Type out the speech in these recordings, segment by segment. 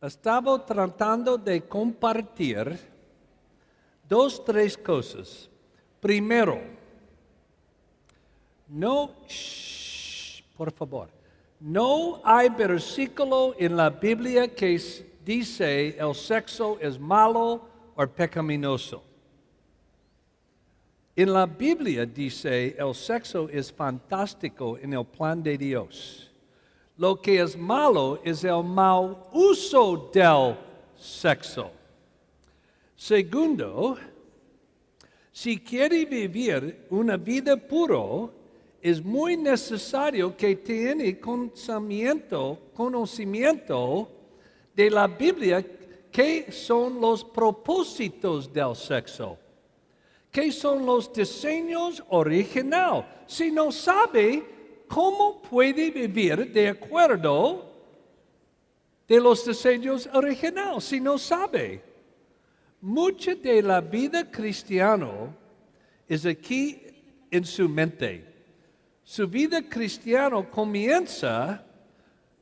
Estaba tratando de compartir 2, 3 cosas. Primero, por favor, no hay versículo en la Biblia que dice el sexo es malo o pecaminoso. En la Biblia dice el sexo es fantástico en el plan de Dios. Lo que es malo es el mal uso del sexo. Segundo, si quiere vivir una vida pura, es muy necesario que tenga conocimiento de la Biblia, qué son los propósitos del sexo, qué son los diseños originales. Si no sabe, ¿cómo puede vivir de acuerdo de los diseños originales si no sabe? Mucha de la vida cristiana es aquí en su mente. Su vida cristiana comienza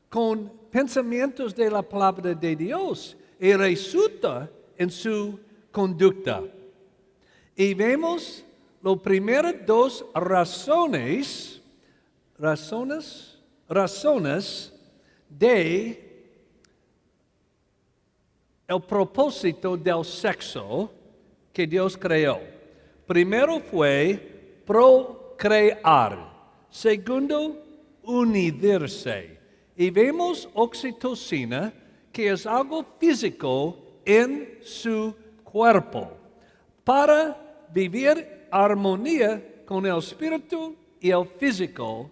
con pensamientos de la palabra de Dios y resulta en su conducta. Y vemos las primeras 2 razones de el propósito del sexo que Dios creó. Primero fue procrear. Segundo, unirse. Y vemos oxitocina, que es algo físico en su cuerpo, para vivir armonía con el espíritu y el físico.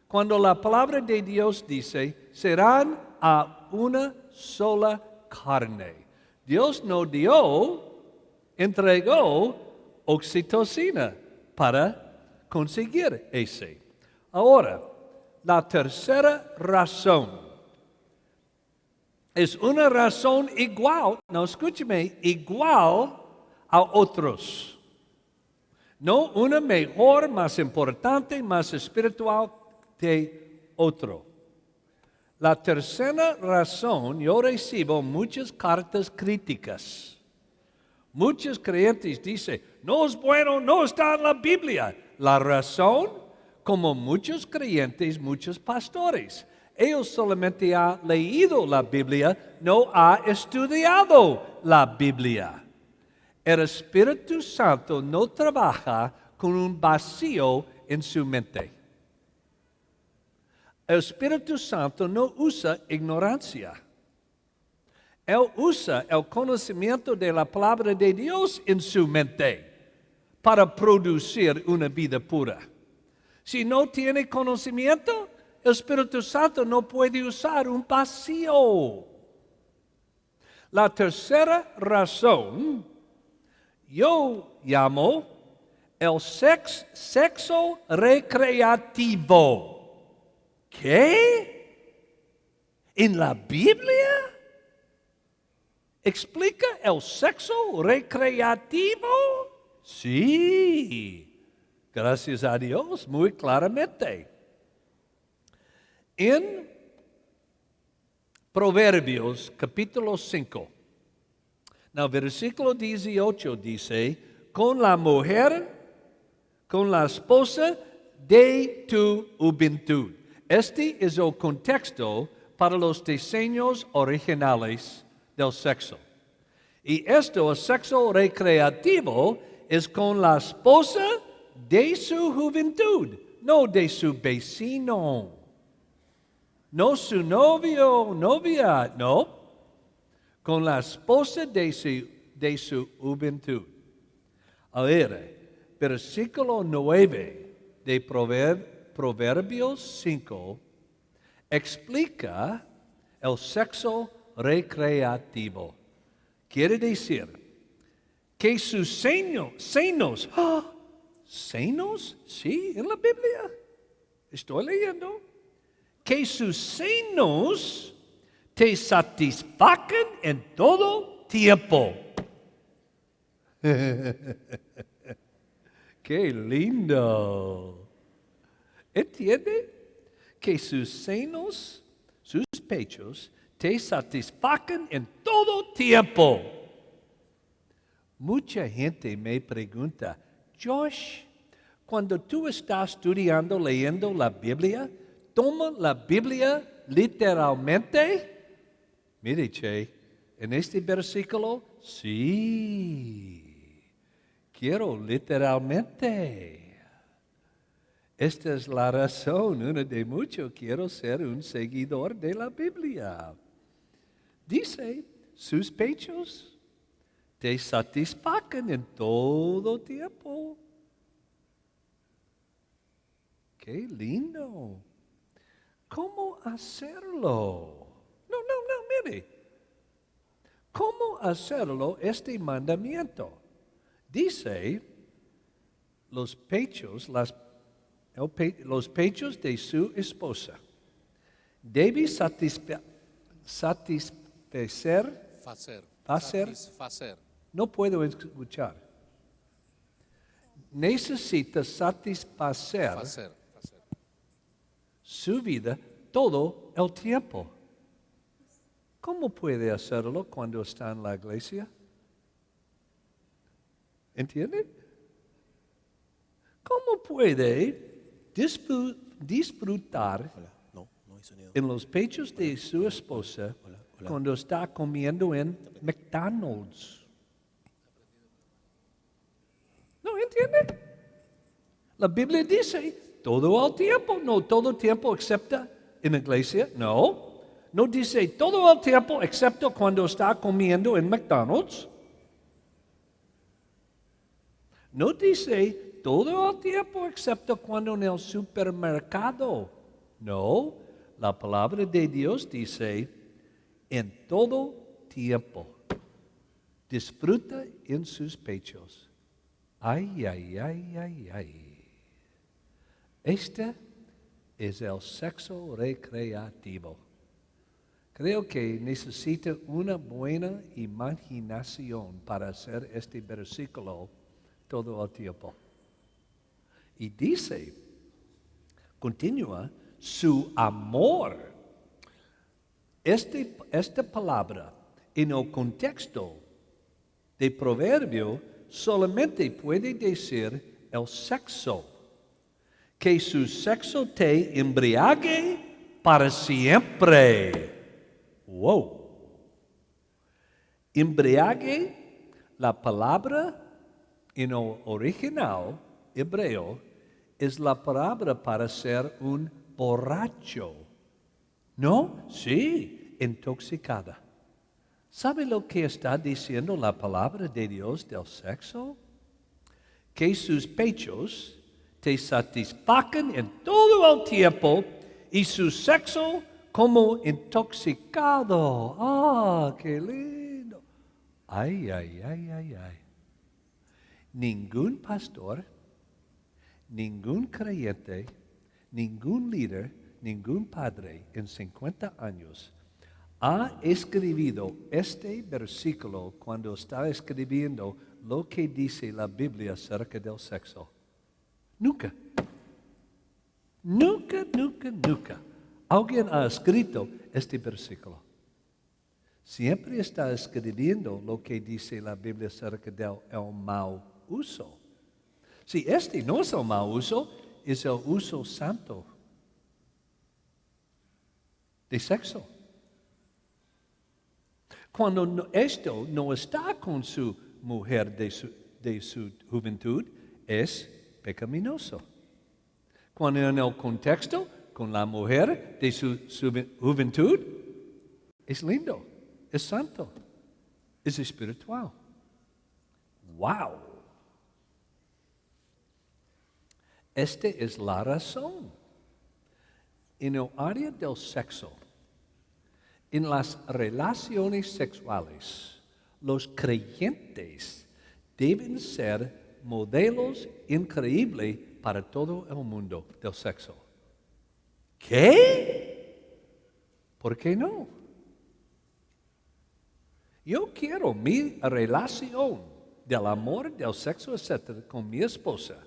Cuando la palabra de Dios dice, serán a una sola carne. Dios no entregó oxitocina para conseguir ese. Ahora, la tercera razón es una razón igual, no escúcheme, igual a otros. No una mejor, más importante, más espiritual que otro. La tercera razón, yo recibo muchas cartas críticas. Muchos creyentes dicen, no es bueno, no está en la Biblia. La razón, como muchos creyentes, muchos pastores, ellos solamente han leído la Biblia, no han estudiado la Biblia. El Espíritu Santo no trabaja con un vacío en su mente. El Espíritu Santo no usa ignorancia. Él usa el conocimiento de la palabra de Dios en su mente para producir una vida pura. Si no tiene conocimiento, el Espíritu Santo no puede usar un vacío. La tercera razón, yo llamo el sexo recreativo. ¿Qué? ¿En la Biblia? ¿Explica el sexo recreativo? Sí. Gracias a Dios, muy claramente. En Proverbios capítulo 5, en el versículo 18 dice, con la mujer, con la esposa de tu juventud. Este es el contexto para los diseños originales del sexo. Y esto, el sexo recreativo, es con la esposa de su juventud, no de su vecino, no su novio, novia, no, con la esposa de su juventud. A ver, versículo 9 de Proverbios 5 explica el sexo recreativo. Quiere decir que sus senos, ¿senos? Sí, en la Biblia. Estoy leyendo. Que sus senos te satisfagan en todo tiempo. ¡Qué lindo! ¿Entiende? Que sus senos, sus pechos, te satisfacen en todo tiempo. Mucha gente me pregunta, Josh, cuando tú estás estudiando, leyendo la Biblia, ¿toma la Biblia literalmente? Mire, Che, en este versículo, sí, quiero literalmente. Esta es la razón, una de muchos, quiero ser un seguidor de la Biblia. Dice, sus pechos te satisfacen en todo tiempo. ¡Qué lindo! ¿Cómo hacerlo? No, mire. ¿Cómo hacerlo este mandamiento? Dice, los pechos de su esposa debe satisfacer. Satisfacer. No puedo escuchar. Necesita satisfacer Facer. su vida todo el tiempo. ¿Cómo puede hacerlo cuando está en la iglesia? ¿Entiende? ¿Cómo puede disfrutar Hola. No hay sonido. en los pechos de su esposa Hola. cuando está comiendo en McDonald's? ¿No entiende? La Biblia dice todo el tiempo, no todo el tiempo excepto en la iglesia, no dice todo el tiempo excepto cuando está comiendo en McDonald's. No dice todo el tiempo excepto cuando en el supermercado. No, la palabra de Dios dice en todo tiempo. Disfruta en sus pechos. Ay. Este es el sexo recreativo. Creo que necesita una buena imaginación para hacer este versículo todo el tiempo. Y dice, continúa, su amor. Esta palabra en el contexto de proverbio solamente puede decir el sexo. Que su sexo te embriague para siempre. Wow. Embriague, la palabra en el original hebreo es la palabra para ser un borracho. ¿No? Sí, intoxicada. ¿Sabe lo que está diciendo la palabra de Dios del sexo? Que sus pechos te satisfacen en todo el tiempo y su sexo como intoxicado. ¡Ah, qué lindo! Ay. Ningún pastor, ningún creyente, ningún líder, ningún padre en 50 años ha escrito este versículo cuando está escribiendo lo que dice la Biblia acerca del sexo. Nunca. Alguien ha escrito este versículo. Siempre está escribiendo lo que dice la Biblia acerca del mal uso. Si este no es el mal uso, es el uso santo de sexo. Cuando esto no está con su mujer de su juventud, es pecaminoso. Cuando en el contexto con la mujer de su juventud, es lindo, es santo, es espiritual. ¡Wow! Esta es la razón. En el área del sexo, en las relaciones sexuales, los creyentes deben ser modelos increíbles para todo el mundo del sexo. ¿Qué? ¿Por qué no? Yo quiero mi relación del amor, del sexo, etc., con mi esposa.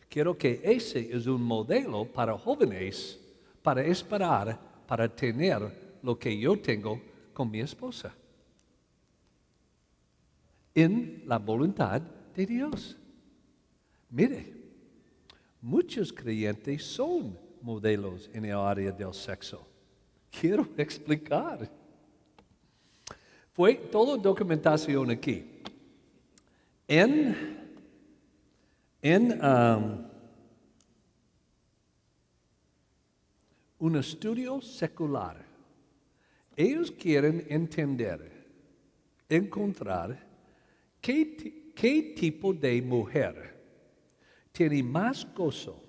Quiero que ese es un modelo para jóvenes, para esperar, para tener lo que yo tengo con mi esposa. En la voluntad de Dios. Mire, muchos creyentes son modelos en el área del sexo. Quiero explicar. Fue toda documentación aquí. En un estudio secular, ellos quieren encontrar qué tipo de mujer tiene más gozo,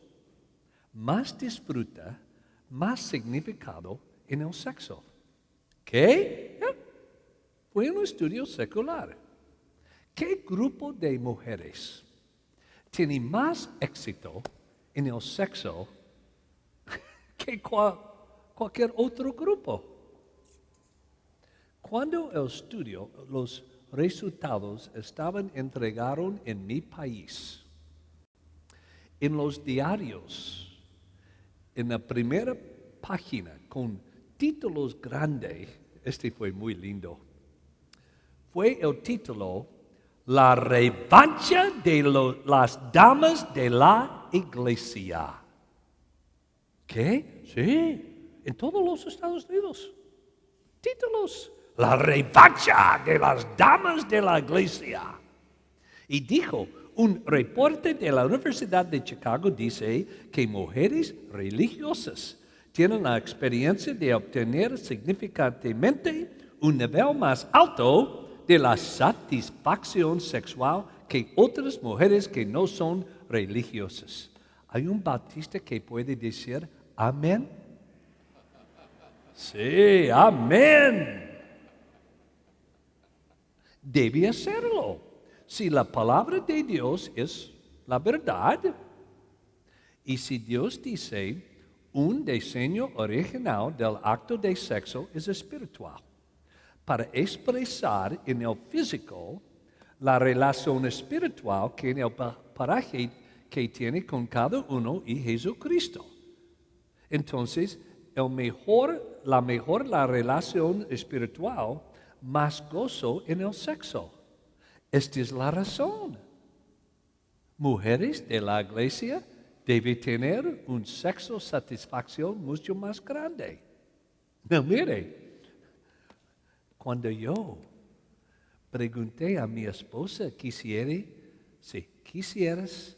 más disfruta, más significado en el sexo. ¿Qué? Fue un estudio secular. ¿Qué grupo de mujeres tiene más éxito en el sexo que cualquier otro grupo? Cuando el estudio, los resultados estaban entregados en mi país, en los diarios, en la primera página, con títulos grandes, este fue muy lindo, fue el título La revancha de las damas de la iglesia. ¿Qué? Sí, en todos los Estados Unidos. Títulos. La revancha de las damas de la iglesia. Y dijo, un reporte de la Universidad de Chicago dice que mujeres religiosas tienen la experiencia de obtener significativamente un nivel más alto de la satisfacción sexual que otras mujeres que no son religiosas. ¿Hay un bautista que puede decir amén? Sí, amén. Debe hacerlo. Si la palabra de Dios es la verdad, y si Dios dice un diseño original del acto de sexo es espiritual, para expresar en el físico la relación espiritual que en el paraje que tiene con cada uno y Jesucristo. Entonces, la relación espiritual, más gozo en el sexo. Esta es la razón. Mujeres de la iglesia deben tener un sexo satisfacción mucho más grande. No, mire, cuando yo pregunté a mi esposa, ¿quisieras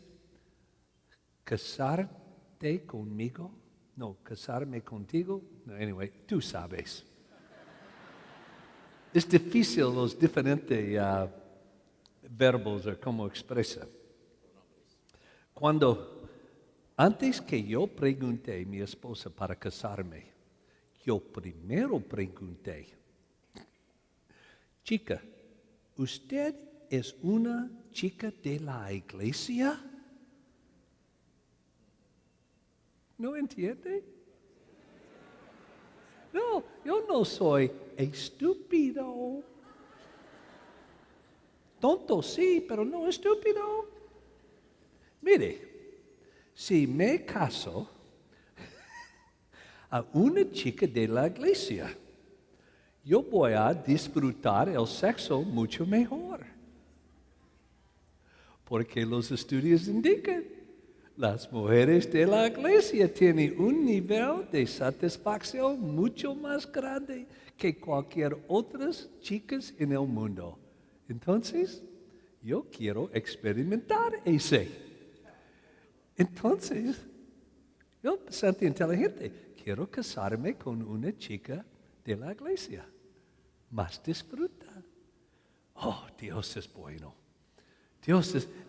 casarte conmigo? No, casarme contigo. No, anyway, tú sabes. Es difícil los diferentes verbos o cómo expresa. Antes que yo pregunté a mi esposa para casarme, yo primero pregunté, chica, ¿usted es una chica de la iglesia? ¿No entiende? No, yo no soy estúpido. Tonto sí, pero no estúpido. Mire, si me caso a una chica de la iglesia, yo voy a disfrutar el sexo mucho mejor. Porque los estudios indican, las mujeres de la iglesia tienen un nivel de satisfacción mucho más grande que cualquier otras chicas en el mundo. Entonces, yo quiero experimentar ese. Entonces, yo bastante inteligente, quiero casarme con una chica de la iglesia. Más disfruta. Oh, Dios es bueno.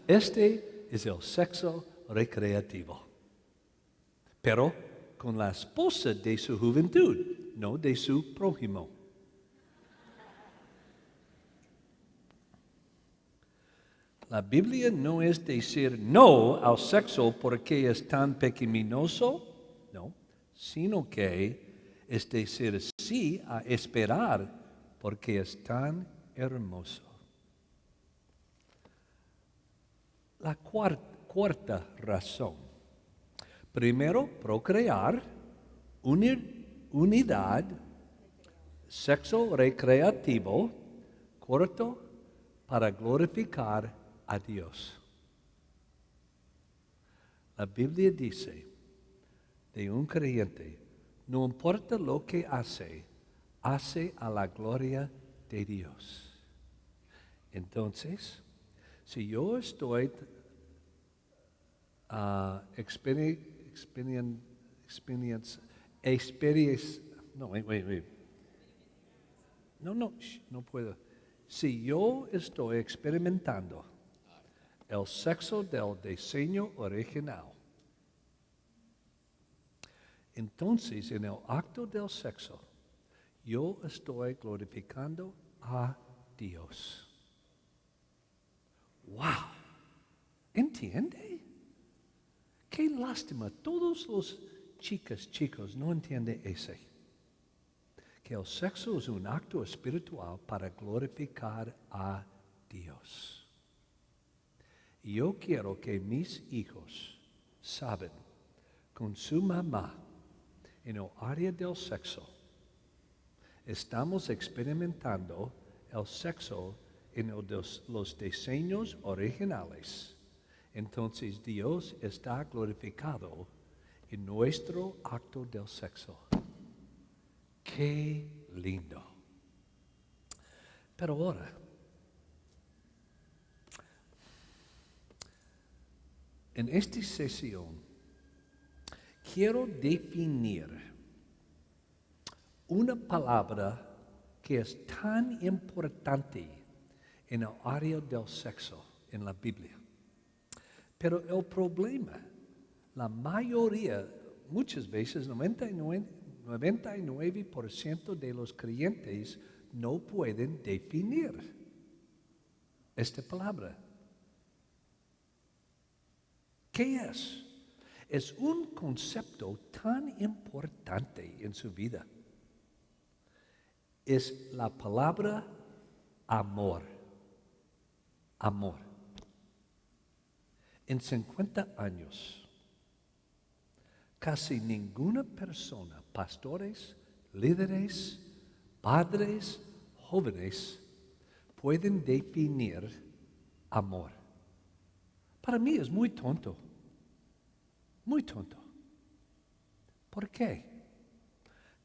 Este es el sexo recreativo. Pero con la esposa de su juventud, no de su prójimo. La Biblia no es decir no al sexo porque es tan pecaminoso, no, sino que es decir sí a esperar porque es tan hermoso. La cuarta razón. Primero, procrear, unidad sexo recreativo, corto, para glorificar a Dios. La Biblia dice de un creyente, no importa lo que hace a la gloria de Dios. Entonces, si yo estoy no puedo. Si yo estoy experimentando el sexo del diseño original, entonces en el acto del sexo, yo estoy glorificando a Dios. ¡Wow! ¿Entiende? Qué lástima, todos los chicos no entienden ese. Que el sexo es un acto espiritual para glorificar a Dios. Y yo quiero que mis hijos saben con su mamá en el área del sexo, estamos experimentando el sexo en los diseños originales. Entonces Dios está glorificado en nuestro acto del sexo. ¡Qué lindo! Pero ahora, en esta sesión, quiero definir una palabra que es tan importante en el área del sexo en la Biblia. Pero el problema, la mayoría, muchas veces, 99% de los creyentes no pueden definir esta palabra. ¿Qué es? Es un concepto tan importante en su vida. Es la palabra amor. Amor. En 50 años, casi ninguna persona, pastores, líderes, padres, jóvenes, pueden definir amor. Para mí es muy tonto. Muy tonto. ¿Por qué?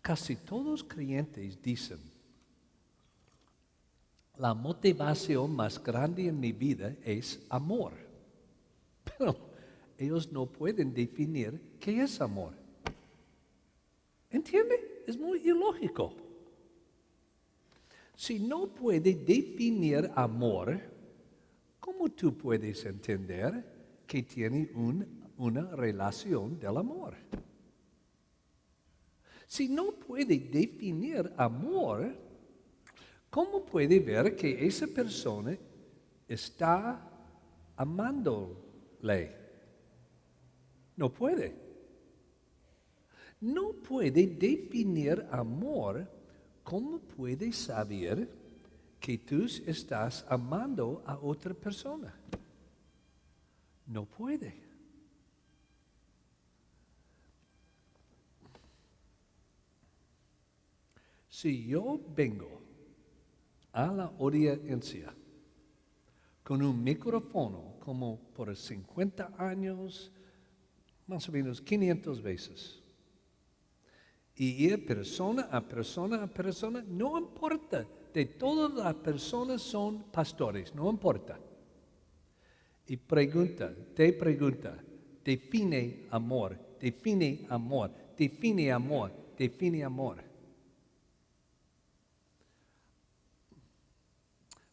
Casi todos los creyentes dicen, la motivación más grande en mi vida es amor. Pero ellos no pueden definir qué es amor. ¿Entiende? Es muy ilógico. Si no puede definir amor, ¿cómo tú puedes entender que tiene una relación del amor? Si no puede definir amor, ¿cómo puede ver que esa persona está amándole? No puede. No puede definir amor. ¿Cómo puede saber que tú estás amando a otra persona? No puede. Si yo vengo a la audiencia con un micrófono como por 50 años, más o menos 500 veces, y ir persona a persona, no importa, de todas las personas son pastores, no importa. Y te pregunta, define amor, define amor, define amor, define amor.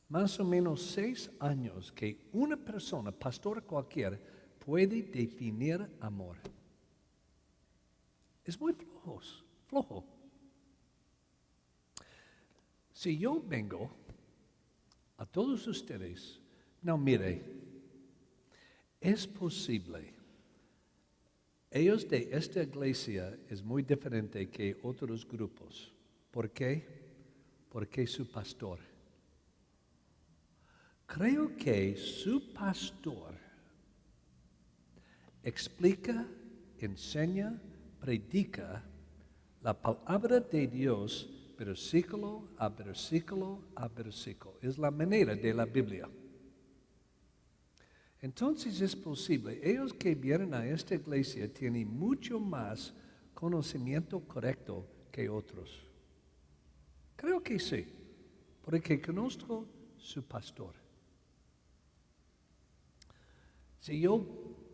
Más o menos 6 años que una persona, pastor cualquiera, puede definir amor. Es muy flojo. Si yo vengo a todos ustedes, no mire, es posible. Ellos de esta iglesia es muy diferente que otros grupos. ¿Por qué? Porque su pastor. Creo que su pastor explica, enseña, predica la palabra de Dios versículo a versículo a versículo. Es la manera de la Biblia. Entonces es posible, ellos que vienen a esta iglesia tienen mucho más conocimiento correcto que otros. Creo que sí, porque conozco su pastor. Si yo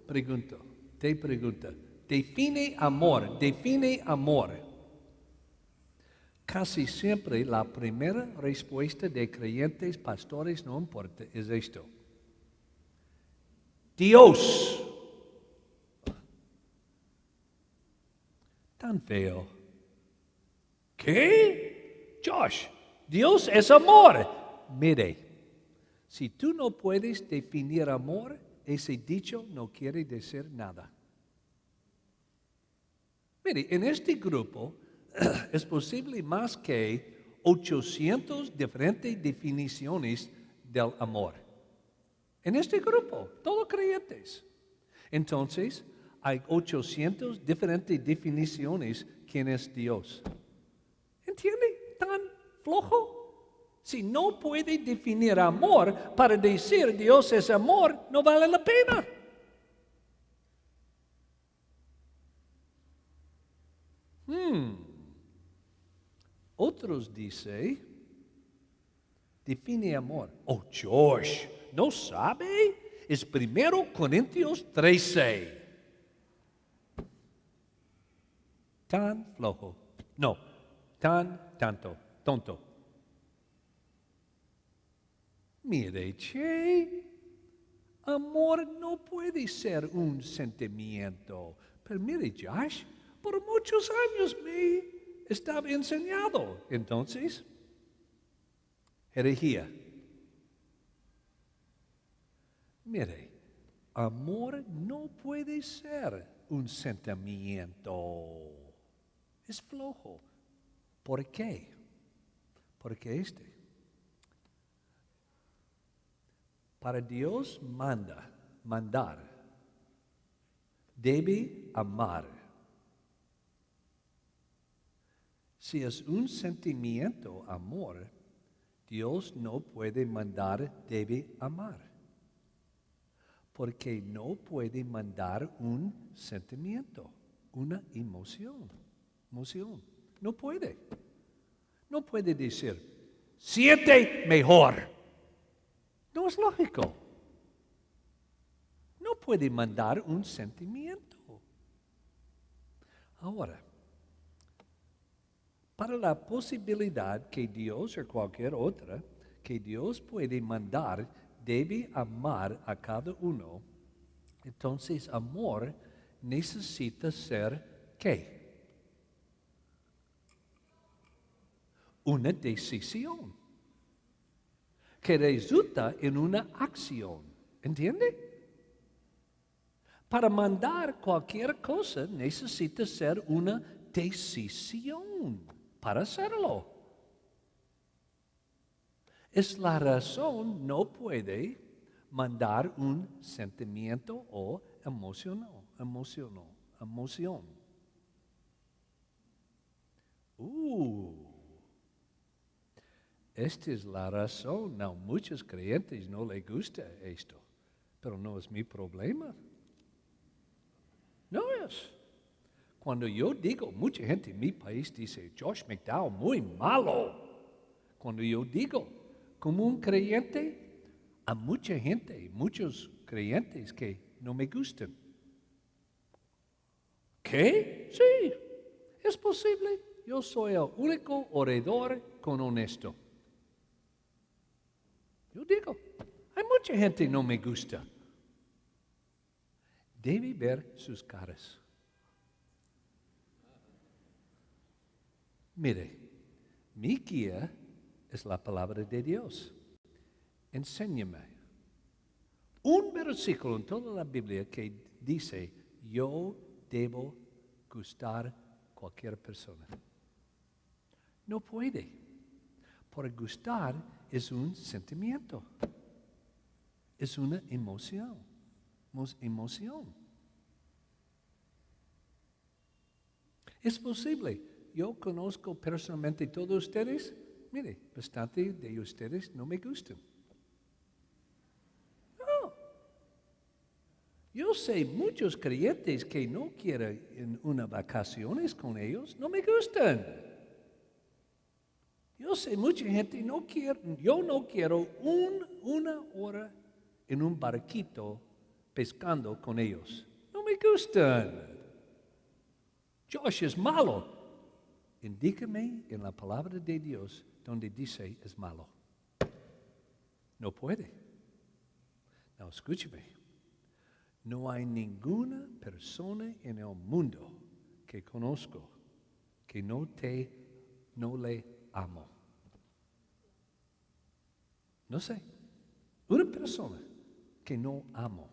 te pregunto, define amor. Casi siempre la primera respuesta de creyentes, pastores, no importa, es esto. Dios. Tan feo. ¿Qué? Josh, Dios es amor. Mire, si tú no puedes definir amor, ese dicho no quiere decir nada. Mire, en este grupo es posible más que 800 diferentes definiciones del amor. En este grupo, todos creyentes. Entonces, hay 800 diferentes definiciones quién es Dios. ¿Entiende? Tan flojo. Si no puede definir amor para decir Dios es amor, no vale la pena. Otros dicen, define amor. Oh, Josh, ¿no sabe? Es 1 Corintios 13. Tan flojo. No, tonto. Mire, che, amor no puede ser un sentimiento. Pero mire, Josh, por muchos años me estaba enseñado. Entonces, herejía. Mire, amor no puede ser un sentimiento. Es flojo. ¿Por qué? Porque para Dios mandar, debe amar. Si es un sentimiento, amor, Dios no puede mandar, debe amar. Porque no puede mandar un sentimiento, una emoción. No puede. No puede decir, siente mejor. No es lógico. No puede mandar un sentimiento. Ahora, para la posibilidad que Dios o cualquier otra, que Dios puede mandar, debe amar a cada uno. Entonces, amor necesita ser, ¿qué? Una decisión que resulta en una acción. ¿Entiende? Para mandar cualquier cosa necesita ser una decisión para hacerlo. Es la razón no puede mandar un sentimiento o emoción. Esta es la razón. No, muchos creyentes no les gusta esto, pero no es mi problema. No es. Cuando yo digo, mucha gente en mi país dice, Josh McDowell, muy malo. Cuando yo digo, como un creyente, a mucha gente, muchos creyentes que no me gustan. ¿Qué? Sí, es posible. Yo soy el único orador con honesto. Yo digo, hay mucha gente que no me gusta. Debe ver sus caras. Mire, mi guía es la palabra de Dios. Enséñame un versículo en toda la Biblia que dice, yo debo gustar a cualquier persona. No puede. Por gustar es un sentimiento. Es una emoción. Es posible. yo conozco personalmente todos ustedes. Mire, bastante de ustedes no me gustan. No. Yo sé muchos creyentes que no quieren unas vacaciones con ellos, no me gustan. Yo sé mucha gente no quiere, yo no quiero una hora en un barquito pescando con ellos. No me gustan. Josh es malo. Indícame en la palabra de Dios donde dice es malo. No puede. No, escúcheme. No hay ninguna persona en el mundo que conozco que no le amo. No sé. Una persona que no amo,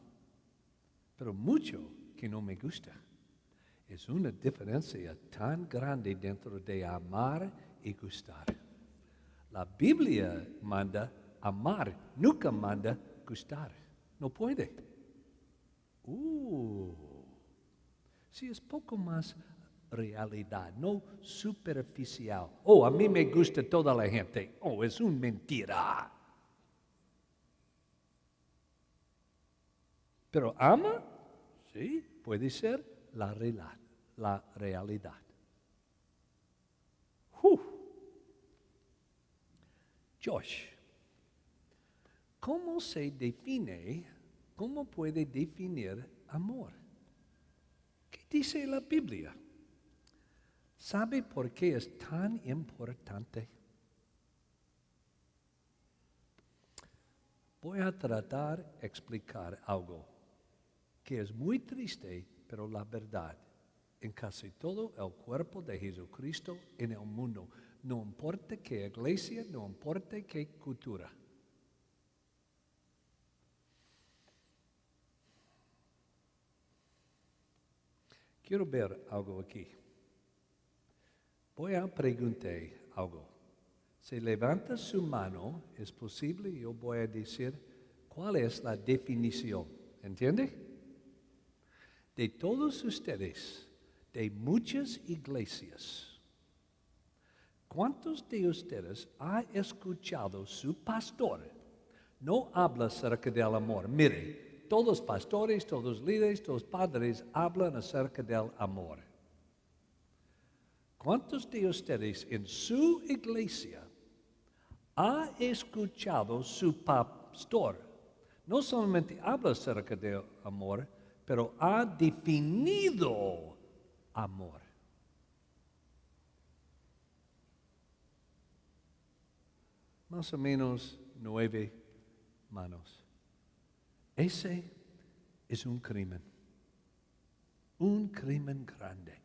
pero mucho que no me gusta. Es una diferencia tan grande dentro de amar y gustar. La Biblia manda amar, nunca manda gustar. No puede. Sí, es poco más realidad, no superficial. A mí me gusta toda la gente. Es una mentira. Pero ama, sí, puede ser la realidad. Josh, ¿cómo puede definir amor? ¿Qué dice la Biblia? ¿Sabe por qué es tan importante? Voy a tratar de explicar algo que es muy triste, pero la verdad. En casi todo el cuerpo de Jesucristo en el mundo. No importa qué iglesia, no importa qué cultura. Quiero ver algo aquí. Voy a preguntar algo. Si levanta su mano, es posible, yo voy a decir cuál es la definición. ¿Entiende? De todos ustedes, de muchas iglesias, ¿cuántos de ustedes han escuchado su pastor? No habla acerca del amor. Mire, todos los pastores, todos los líderes, todos los padres hablan acerca del amor. ¿Cuántos de ustedes en su iglesia han escuchado su pastor? No solamente habla acerca del amor, pero ha definido amor. Más o menos 9 manos. Ese es un crimen grande.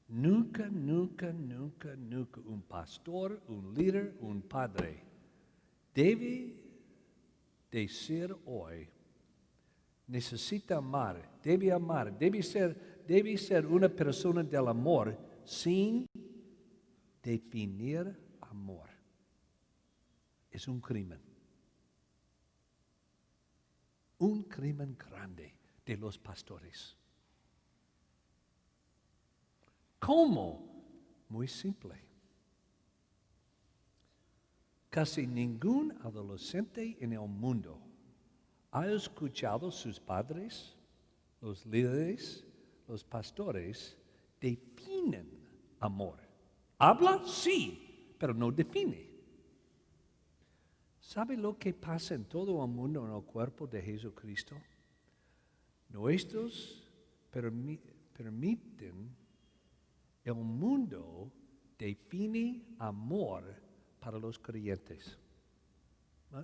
Nunca un pastor, un líder, un padre debe decir hoy, necesita amar, debe ser una persona del amor sin definir amor. Es un crimen. Un crimen grande de los pastores. ¿Cómo? Muy simple. Casi ningún adolescente en el mundo ha escuchado sus padres, los líderes, los pastores, definen amor. Habla, sí, pero no define. ¿Sabe lo que pasa en todo el mundo en el cuerpo de Jesucristo? Nuestros permiten el mundo define amor para los creyentes.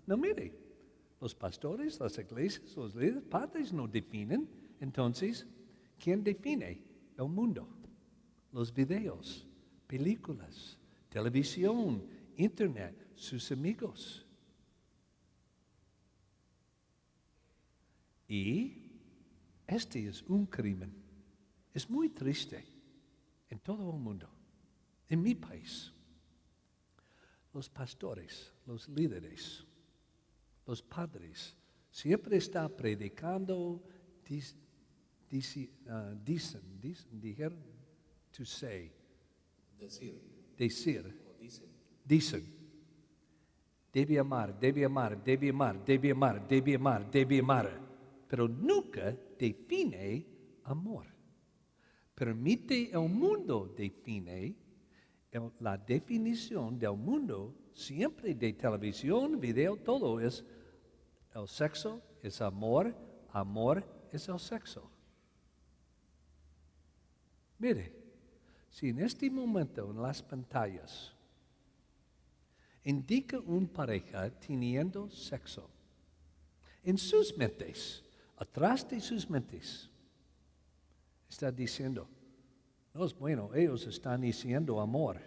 No mire, los pastores, las iglesias, los líderes, padres no definen. Entonces, ¿quién define? El mundo. Los videos, películas, televisión, internet, sus amigos. Y este es un crimen. Es muy triste en todo el mundo, en mi país. Los pastores, los líderes, los padres, siempre están predicando, dijeron, to say, Decir. decir, O dicen. dicen. Debe amar, debe amar, debe amar, debe amar, debe amar, debe amar. Pero nunca define amor. Permite el mundo define. La definición del mundo, siempre de televisión, video, todo es el sexo, es amor, amor es el sexo. Mire, si en este momento en las pantallas indica una pareja teniendo sexo, en sus mentes, atrás de sus mentes, está diciendo, no es bueno, ellos están diciendo amor.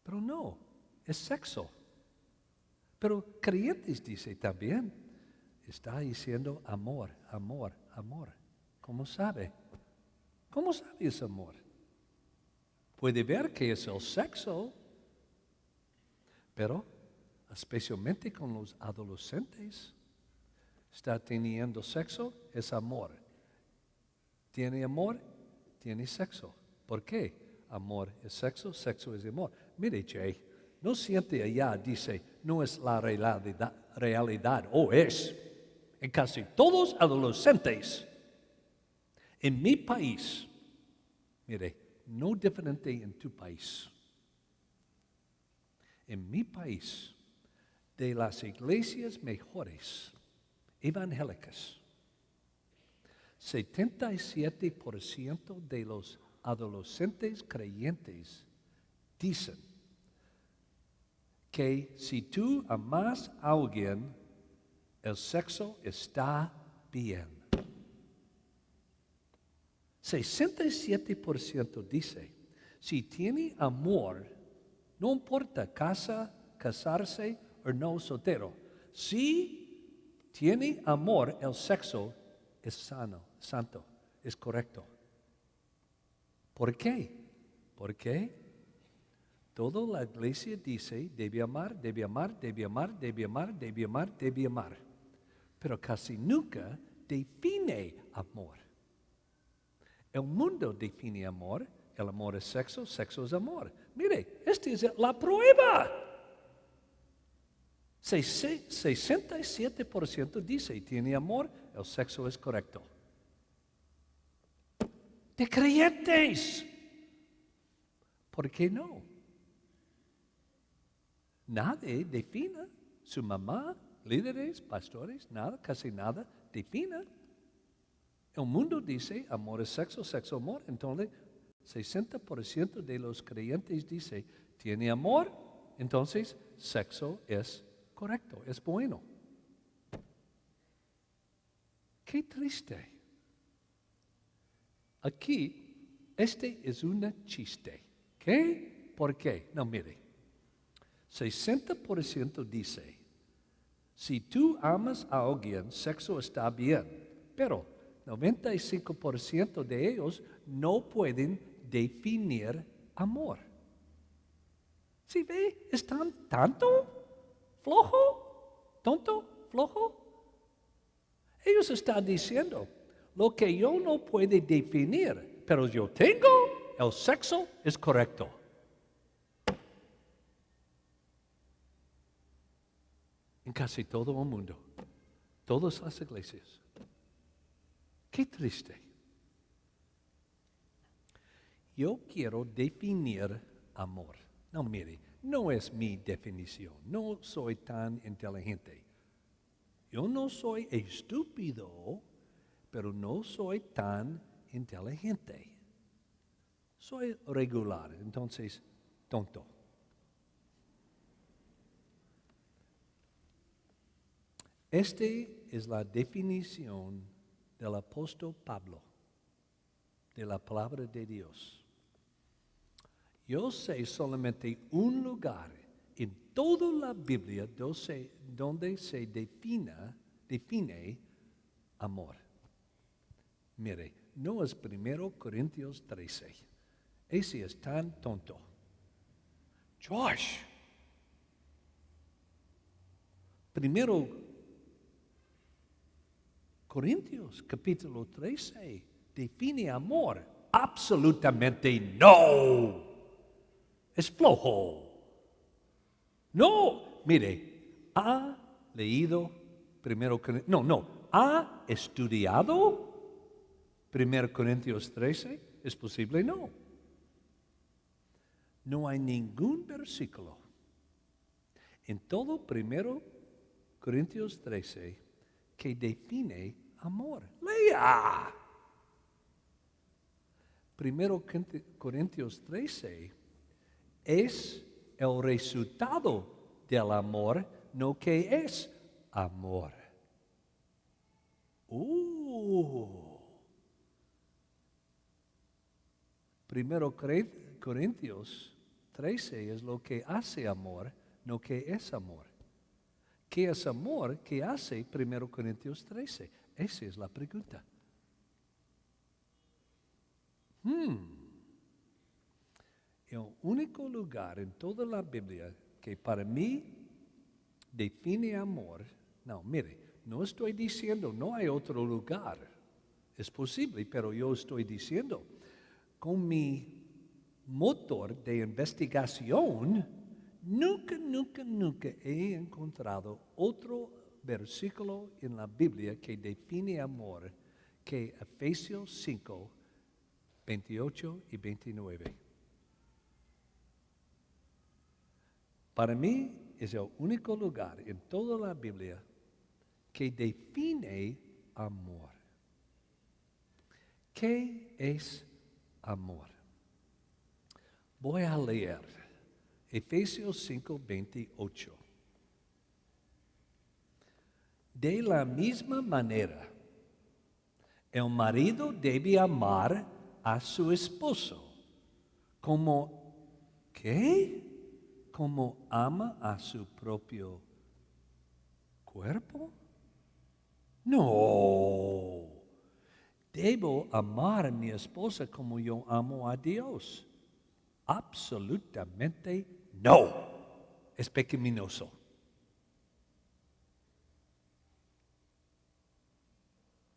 Pero no, es sexo. Pero creyentes dice también, está diciendo amor, amor, amor. ¿Cómo sabe? ¿Cómo sabe ese amor? Puede ver que es el sexo, pero especialmente con los adolescentes, está teniendo sexo, es amor. Tiene amor, tiene sexo. ¿Por qué? Amor es sexo, sexo es amor. Mire, Jay, no siente allá, dice, no es la realidad, o es. En casi todos adolescentes, en mi país, mire, no diferente en tu país. En mi país, de las iglesias mejores, evangélicas, 77% de los adolescentes creyentes dicen que si tú amas a alguien, el sexo está bien. 67% dice, si tiene amor, no importa casarse o no soltero, si tiene amor, el sexo es sano, santo, es correcto. ¿Por qué? Porque toda la iglesia dice, debe amar, debe amar, debe amar, debe amar, debe amar, debe amar. Pero casi nunca define amor. El mundo define amor, el amor es sexo, sexo es amor. Mire, esta es la prueba. 67% dice, tiene amor, el sexo es correcto. De creyentes. ¿Por qué no? Nadie define. Su mamá, líderes, pastores, nada, casi nada, define. El mundo dice, amor es sexo, sexo amor. Entonces, 60% de los creyentes dice, tiene amor, entonces sexo es correcto, es bueno. Qué triste. Aquí, este es un chiste. ¿Qué? ¿Por qué? No, mire. 60% dice, si tú amas a alguien, sexo está bien. Pero 95% de ellos no pueden definir amor. ¿Sí ve? ¿Es tanto flojo? ¿Tonto? ¿Flojo? Ellos están diciendo, lo que yo no puedo definir, pero yo tengo, el sexo es correcto. En casi todo el mundo, todas las iglesias. Qué triste. Yo quiero definir amor. No, mire, no es mi definición. No soy tan inteligente. Yo no soy estúpido, pero no soy tan inteligente. Soy regular, entonces tonto. Esta es la definición del apóstol Pablo, de la palabra de Dios. Yo sé solamente un lugar en toda la Biblia donde se define amor. Mire, no es 1 Corintios 13. Ese es tan tonto. Josh. Primero Corintios capítulo 13 define amor. Absolutamente no. Es flojo. No, mire, ha leído primero, ha estudiado 1 Corintios 13, ¿es posible? No. No hay ningún versículo en todo 1 Corintios 13 que define amor. Lea. 1 Corintios 13 es el resultado del amor, no que es amor. 1 Corintios 13 es lo que hace amor, no que es amor. ¿Qué es amor? ¿Qué hace 1 Corintios 13? Esa es la pregunta. El único lugar en toda la Biblia que para mí define amor, no estoy diciendo, no hay otro lugar. Es posible, pero yo estoy diciendo, con mi motor de investigación, nunca he encontrado otro versículo en la Biblia que define amor que Efesios 5, 28 y 29. Para mí es el único lugar en toda la Biblia que define amor. ¿Qué es amor? Voy a leer Efesios 5, 28. De la misma manera, el marido debe amar a su esposo como, ¿qué? Como ama a su propio cuerpo. No. Debo amar a mi esposa como yo amo a Dios. Absolutamente no. Es pecaminoso.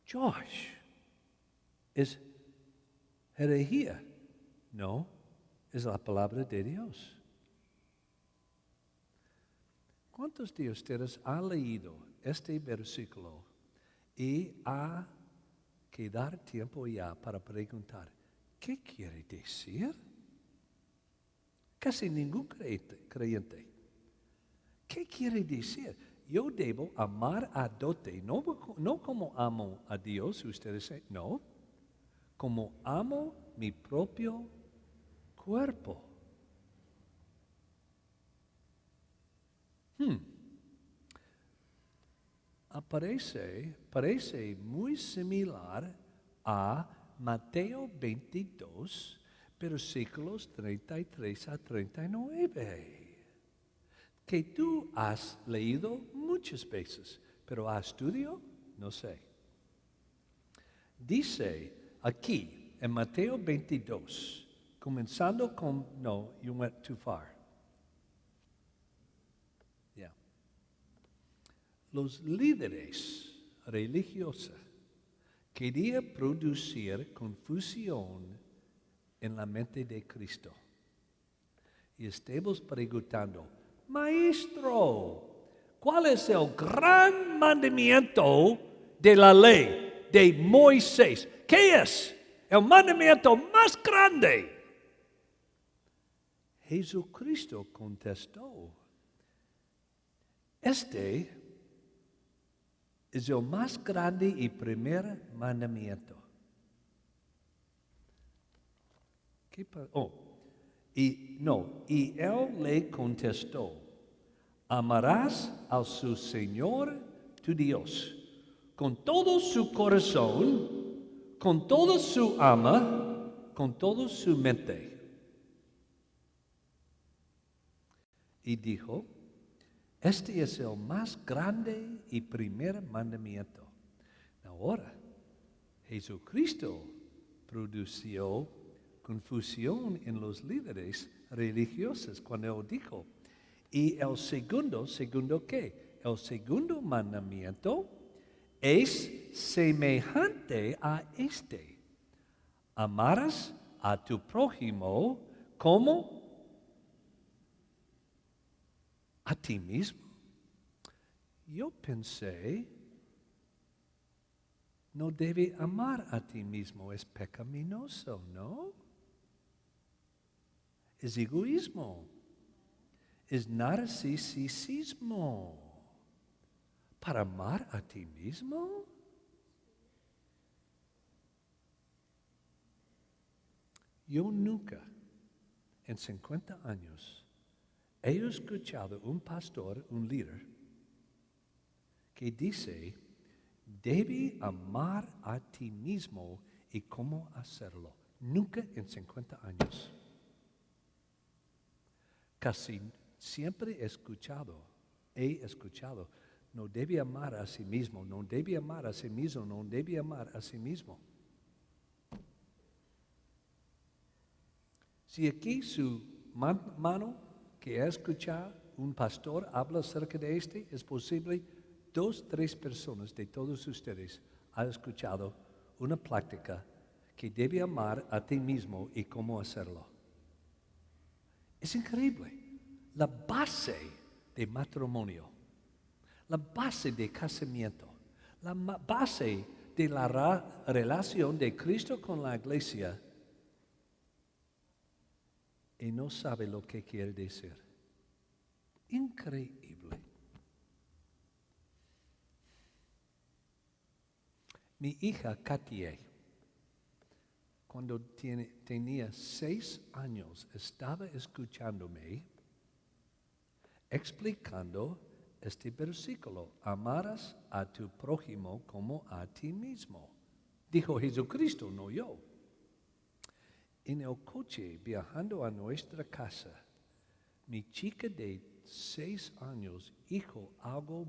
Josh, es herejía. No, es la palabra de Dios. ¿Cuántos de ustedes han leído este versículo y ha que dar tiempo ya para preguntar, ¿qué quiere decir? Casi ningún creyente. ¿Qué quiere decir? Yo debo amar a dote, no como amo a Dios, ustedes dicen, no, como amo mi propio cuerpo. Parece muy similar a Mateo 22, versículos 33 a 39, que tú has leído muchas veces, pero ¿has estudiado? No sé. Dice aquí, en Mateo 22, comenzando con, no, you went too far. Los líderes religiosos querían producir confusión en la mente de Cristo. Y estamos preguntando, Maestro, ¿cuál es el gran mandamiento de la ley de Moisés? ¿Qué es el mandamiento más grande? Jesucristo contestó, este es el más grande y primer mandamiento. Y él le contestó, amarás a su Señor tu Dios con todo su corazón, con toda su alma, con toda su mente. Y dijo, este es el más grande y primer mandamiento. Ahora, Jesucristo produjo confusión en los líderes religiosos cuando él dijo, y el segundo ¿qué? El segundo mandamiento es semejante a este. Amarás a tu prójimo como a ti mismo. Yo pensé, no debe amar a ti mismo, es pecaminoso, ¿no? Es egoísmo, es narcisismo. ¿Para amar a ti mismo? Yo nunca, en 50 años, he escuchado un pastor, un líder, que dice, debe amar a ti mismo y cómo hacerlo. Nunca en 50 años. Casi siempre he escuchado, no debe amar a sí mismo, no debe amar a sí mismo, no debe amar a sí mismo. Si aquí su mano que ha escuchado un pastor habla acerca de este, es posible 2, 3 personas de todos ustedes han escuchado una práctica que debe amar a ti mismo y cómo hacerlo. Es increíble. La base de matrimonio, la base de casamiento, la base de la relación de Cristo con la iglesia, y no sabe lo que quiere decir. Increíble. Mi hija Katie, cuando tenía 6 años, estaba escuchándome explicando este versículo: amarás a tu prójimo como a ti mismo. Dijo Jesucristo, no yo. En el coche, viajando a nuestra casa, mi chica de 6 años dijo algo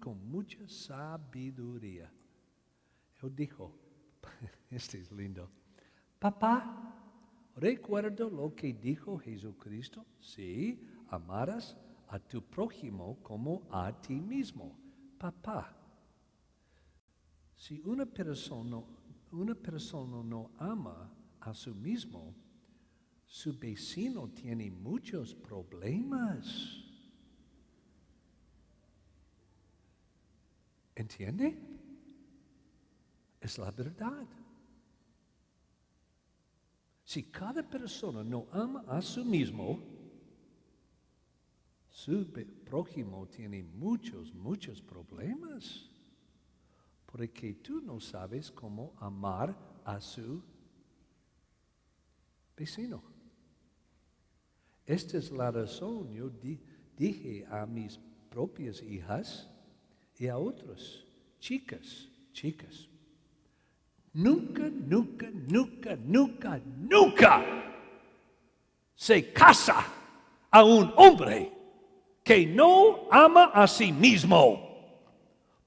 con mucha sabiduría. Él dijo, este es lindo, papá, ¿recuerdo lo que dijo Jesucristo? Sí, amarás a tu prójimo como a ti mismo. Papá, si una persona no ama a sí mismo, su vecino tiene muchos problemas. ¿Entiende? Es la verdad. Si cada persona no ama a sí mismo, su prójimo tiene muchos problemas. Porque tú no sabes cómo amar a su vecino. Esta es la razón, yo dije a mis propias hijas y a otras chicas, nunca se casa a un hombre que no ama a sí mismo,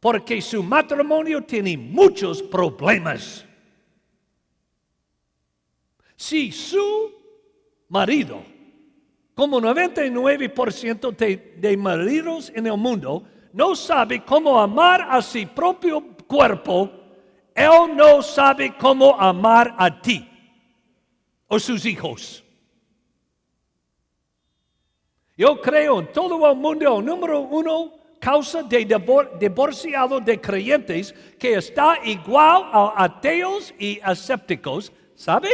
porque su matrimonio tiene muchos problemas. Si su marido, como 99% de maridos en el mundo, no sabe cómo amar a su propio cuerpo, él no sabe cómo amar a ti o sus hijos. Yo creo en todo el mundo, el número 1 causa de divorciado de creyentes que está igual a ateos y escépticos, ¿sabe?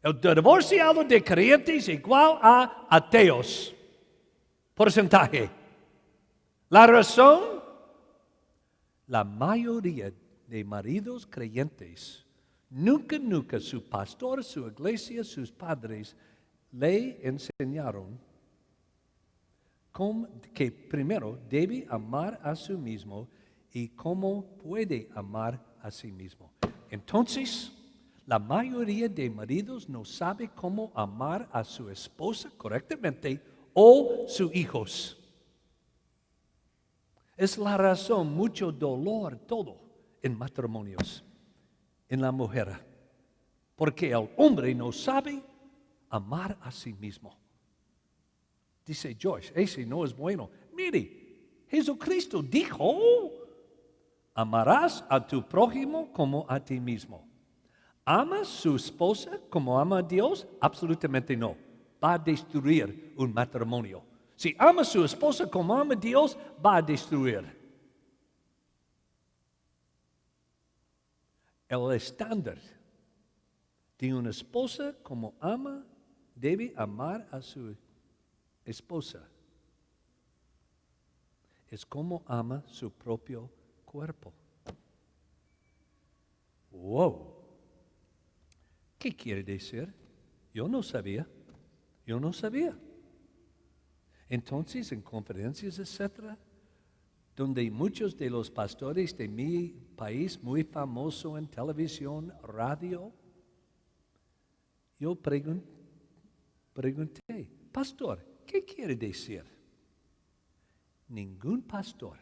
El divorciado de creyentes igual a ateos. Porcentaje. La razón, la mayoría de maridos creyentes, nunca su pastor, su iglesia, sus padres le enseñaron que primero debe amar a sí mismo y cómo puede amar a sí mismo. Entonces, la mayoría de maridos no sabe cómo amar a su esposa correctamente o sus hijos. Es la razón, mucho dolor, todo en matrimonios, en la mujer. Porque el hombre no sabe amar a sí mismo. Dice Joyce, ese no es bueno. Mire, Jesucristo dijo, Amarás a tu prójimo como a ti mismo. ¿Amas su esposa como ama a Dios? Absolutamente no. Va a destruir un matrimonio. Si ama a su esposa como ama a Dios, va a destruir. El estándar de una esposa como ama debe amar a su esposa. Es como ama su propio cuerpo. Wow. ¿Qué quiere decir? Yo no sabía. Entonces, en conferencias, etcétera, donde muchos de los pastores de mi país, muy famosos en televisión, radio, yo pregunté, pastor, ¿qué quiere decir? Ningún pastor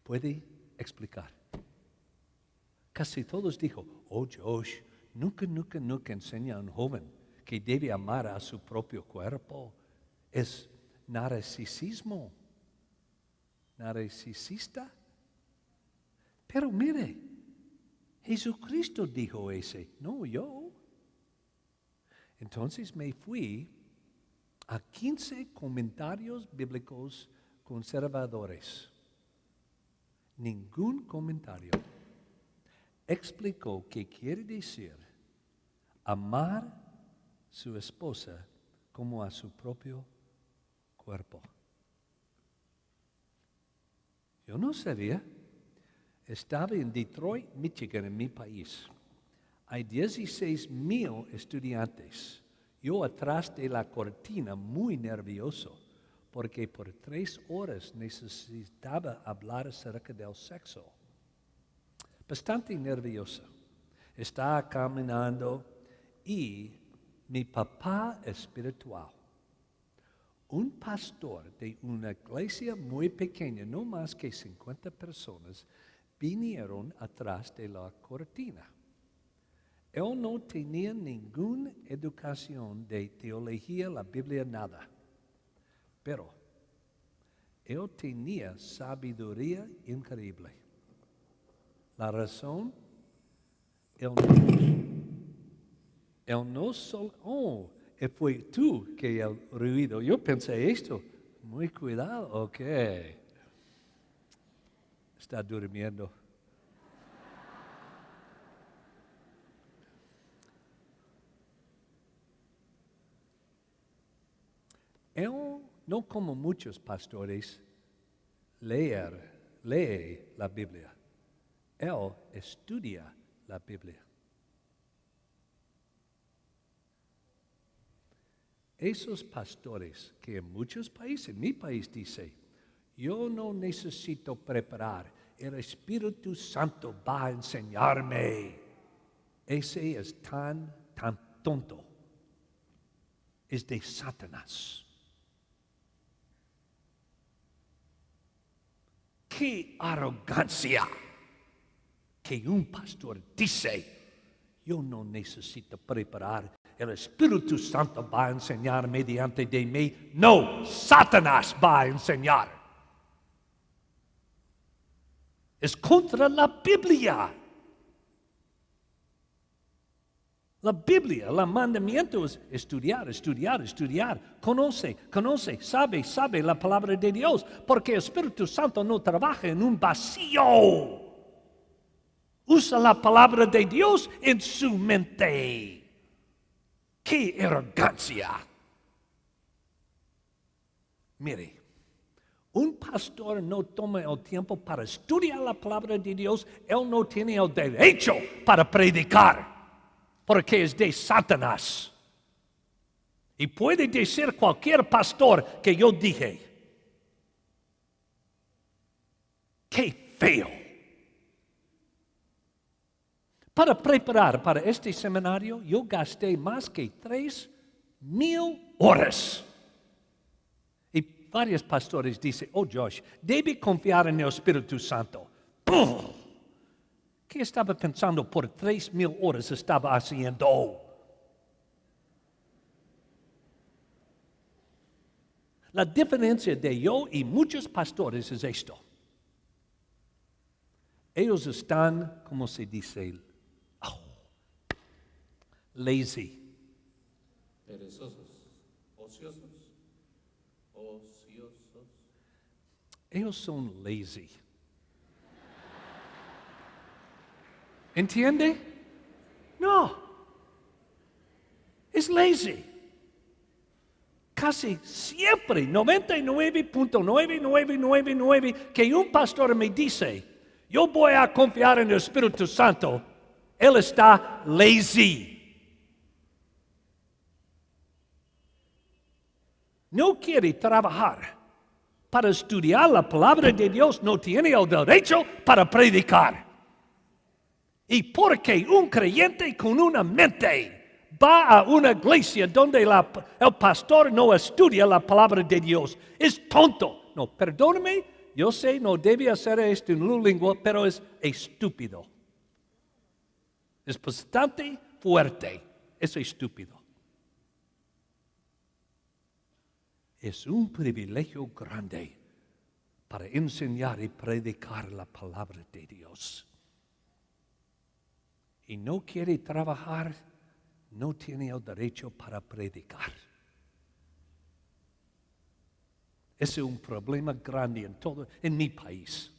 puede explicar. Casi todos dijo, oh Josh, nunca enseña a un joven que debe amar a su propio cuerpo. Es narcisismo, narcisista. Pero mire, Jesucristo dijo ese, no yo. Entonces me fui a 15 comentarios bíblicos conservadores. Ningún comentario explicó qué quiere decir amar a su esposa como a su propio cuerpo. Yo no sabía. Estaba en Detroit, Michigan, en mi país. Hay 16,000 estudiantes. Yo atrás de la cortina, muy nervioso, porque por 3 horas necesitaba hablar acerca del sexo. Bastante nervioso. Estaba caminando y mi papá espiritual, un pastor de una iglesia muy pequeña, no más que 50 personas, vinieron atrás de la cortina. Él no tenía ninguna educación de teología, la Biblia, nada. Pero él tenía sabiduría increíble. La razón, él no solo, fue tú que el ruido. Yo pensé esto, muy cuidado, ok. Está durmiendo. Él, no como muchos pastores, lee la Biblia. Él estudia la Biblia. Esos pastores que en muchos países, en mi país dice, yo no necesito preparar, el Espíritu Santo va a enseñarme. Ese es tan tonto. Es de Satanás. ¡Qué arrogancia! Que un pastor dice, yo no necesito preparar, el Espíritu Santo va a enseñar mediante de mí. No, Satanás va a enseñar. Es contra la Biblia. La Biblia, el mandamiento es estudiar. Conoce, sabe la palabra de Dios. Porque el Espíritu Santo no trabaja en un vacío. Usa la palabra de Dios en su mente. ¡Qué arrogancia! Mire, un pastor no toma el tiempo para estudiar la palabra de Dios. Él no tiene el derecho para predicar. Porque es de Satanás. Y puede decir cualquier pastor que yo dije. ¡Qué feo! Para preparar para este seminario, yo gasté más que 3,000 horas. Y varios pastores dicen, oh Josh, debe confiar en el Espíritu Santo. ¡Pum! ¿Qué estaba pensando por 3,000 horas estaba haciendo? La diferencia de yo y muchos pastores es esto. Ellos están, ¿cómo se dice? Oh, lazy. Perezosos, ociosos, ociosos. Ellos son lazy. ¿Entiende? No. Es lazy. Casi siempre, 99.9999, que un pastor me dice, yo voy a confiar en el Espíritu Santo, él está lazy. No quiere trabajar para estudiar la palabra de Dios, no tiene el derecho para predicar. Y porque un creyente con una mente va a una iglesia donde el pastor no estudia la palabra de Dios, es tonto. No, perdóneme, yo sé, no debe hacer esto en un lengua, pero es estúpido. Es bastante fuerte, es estúpido. Es un privilegio grande para enseñar y predicar la palabra de Dios. Y no quiere trabajar, no tiene el derecho para predicar. Ese es un problema grande en mi país.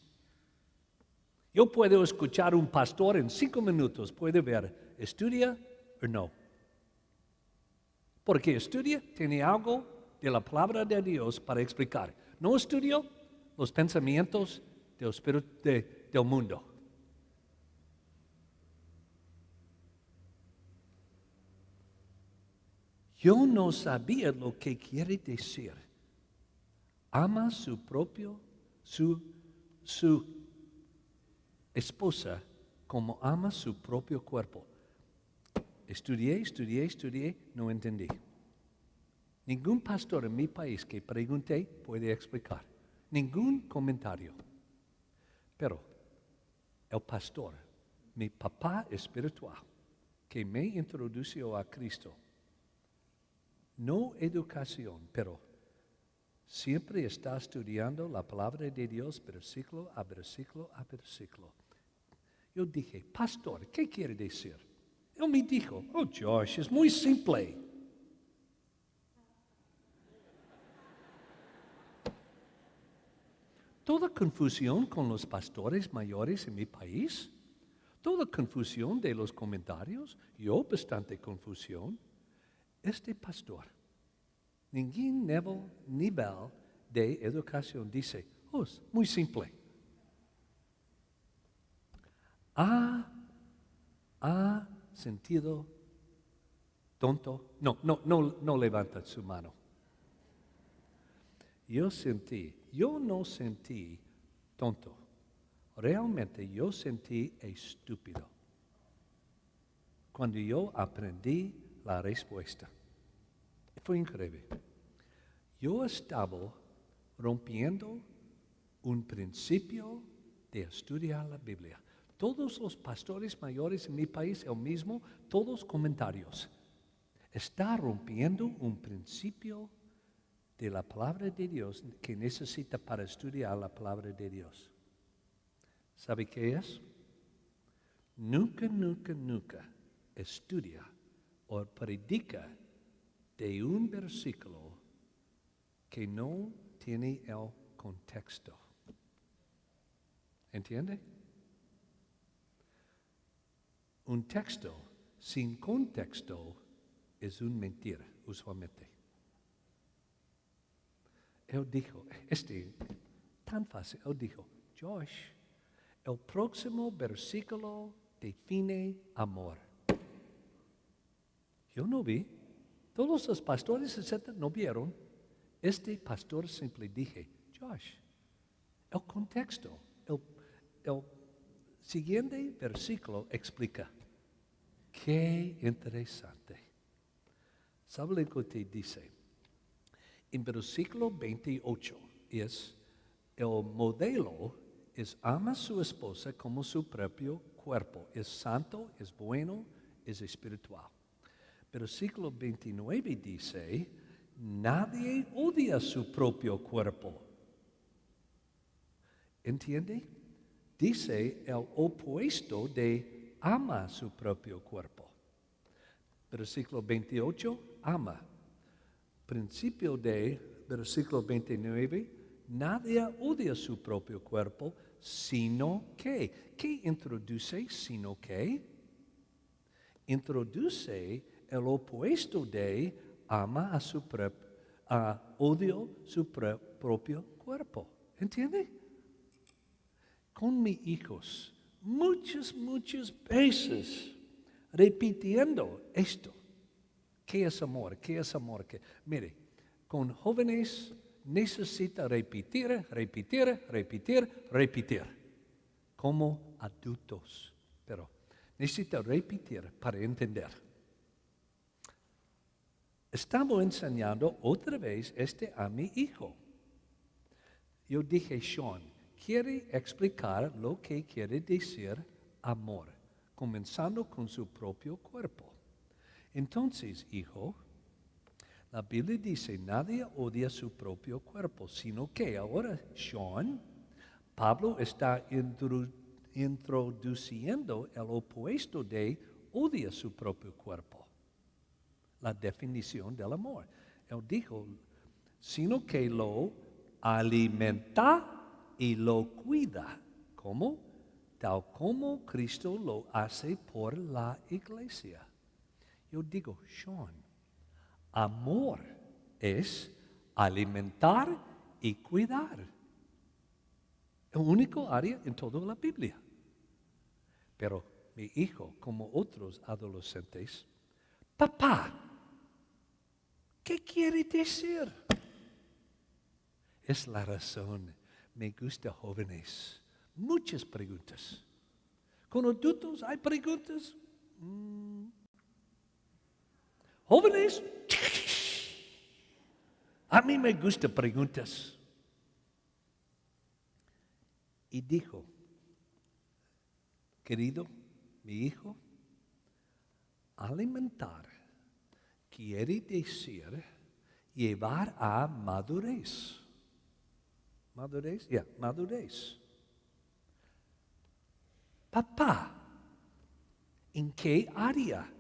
Yo puedo escuchar a un pastor en 5 minutos, puede ver, ¿estudia o no? Porque estudia, tiene algo de la palabra de Dios para explicar. No estudio los pensamientos del espíritu del mundo. Yo no sabía lo que quiere decir. Ama su esposa como ama su propio cuerpo. Estudié, no entendí. Ningún pastor en mi país que pregunté puede explicar. Ningún comentario. Pero el pastor, mi papá espiritual, que me introdujo a Cristo, no educación, pero siempre está estudiando la palabra de Dios versículo a versículo a versículo. Yo dije, pastor, ¿qué quiere decir? Él me dijo, oh Josh, es muy simple. Toda confusión con los pastores mayores en mi país, toda confusión de los comentarios, yo bastante confusión. Este pastor, ningún nivel de educación dice, oh, es muy simple. ¿Ha sentido tonto? No levanta su mano. Yo no sentí tonto. Realmente yo sentí estúpido. Cuando yo aprendí la respuesta. Fue increíble. Yo estaba rompiendo un principio de estudiar la Biblia. Todos los pastores mayores en mi país, el mismo, todos comentarios. Está rompiendo un principio de la palabra de Dios que necesita para estudiar la palabra de Dios. ¿Sabe qué es? Nunca estudia o predica de un versículo que no tiene el contexto. ¿Entiende? Un texto sin contexto es una mentira, usualmente. Él dijo, tan fácil, él dijo, Josh, el próximo versículo define amor. Yo no vi, todos los pastores, etc., no vieron. Este pastor simple dije, Josh, el contexto, el siguiente versículo explica. Qué interesante. ¿Sabe lo que te dice? En versículo 28 el modelo es ama a su esposa como su propio cuerpo. Es santo, es bueno, es espiritual. Versículo 29 dice, nadie odia su propio cuerpo. ¿Entiende? dice el opuesto de ama su propio cuerpo. Versículo 28, ama. Principio de versículo 29, nadie odia su propio cuerpo, sino que. ¿Qué introduce sino que? Introduce el opuesto de ama a su odio su propio cuerpo. ¿Entiende? Con mis hijos, muchas veces, repitiendo esto. ¿Qué es amor? ¿Qué es amor? Mire, con jóvenes necesita repetir. Como adultos. Pero necesita repetir para entender. Estamos enseñando otra vez a mi hijo. Yo dije, Sean, quiere explicar lo que quiere decir amor, comenzando con su propio cuerpo. Entonces, hijo, la Biblia dice, nadie odia su propio cuerpo, sino que ahora, Sean, Pablo está introduciendo el opuesto de odia su propio cuerpo, la definición del amor. Él dijo, sino que lo alimenta y lo cuida. ¿Cómo? Tal como Cristo lo hace por la iglesia. Yo digo, Sean, amor es alimentar y cuidar. El único área en toda la Biblia. Pero mi hijo, como otros adolescentes, papá, ¿qué quiere decir? Es la razón. Me gusta jóvenes. Muchas preguntas. Con adultos hay preguntas. Jóvenes, a mí me gustan preguntas. Y dijo, querido, mi hijo, alimentar quiere decir llevar a madurez. ¿Madurez? Madurez. Papá, ¿en qué área?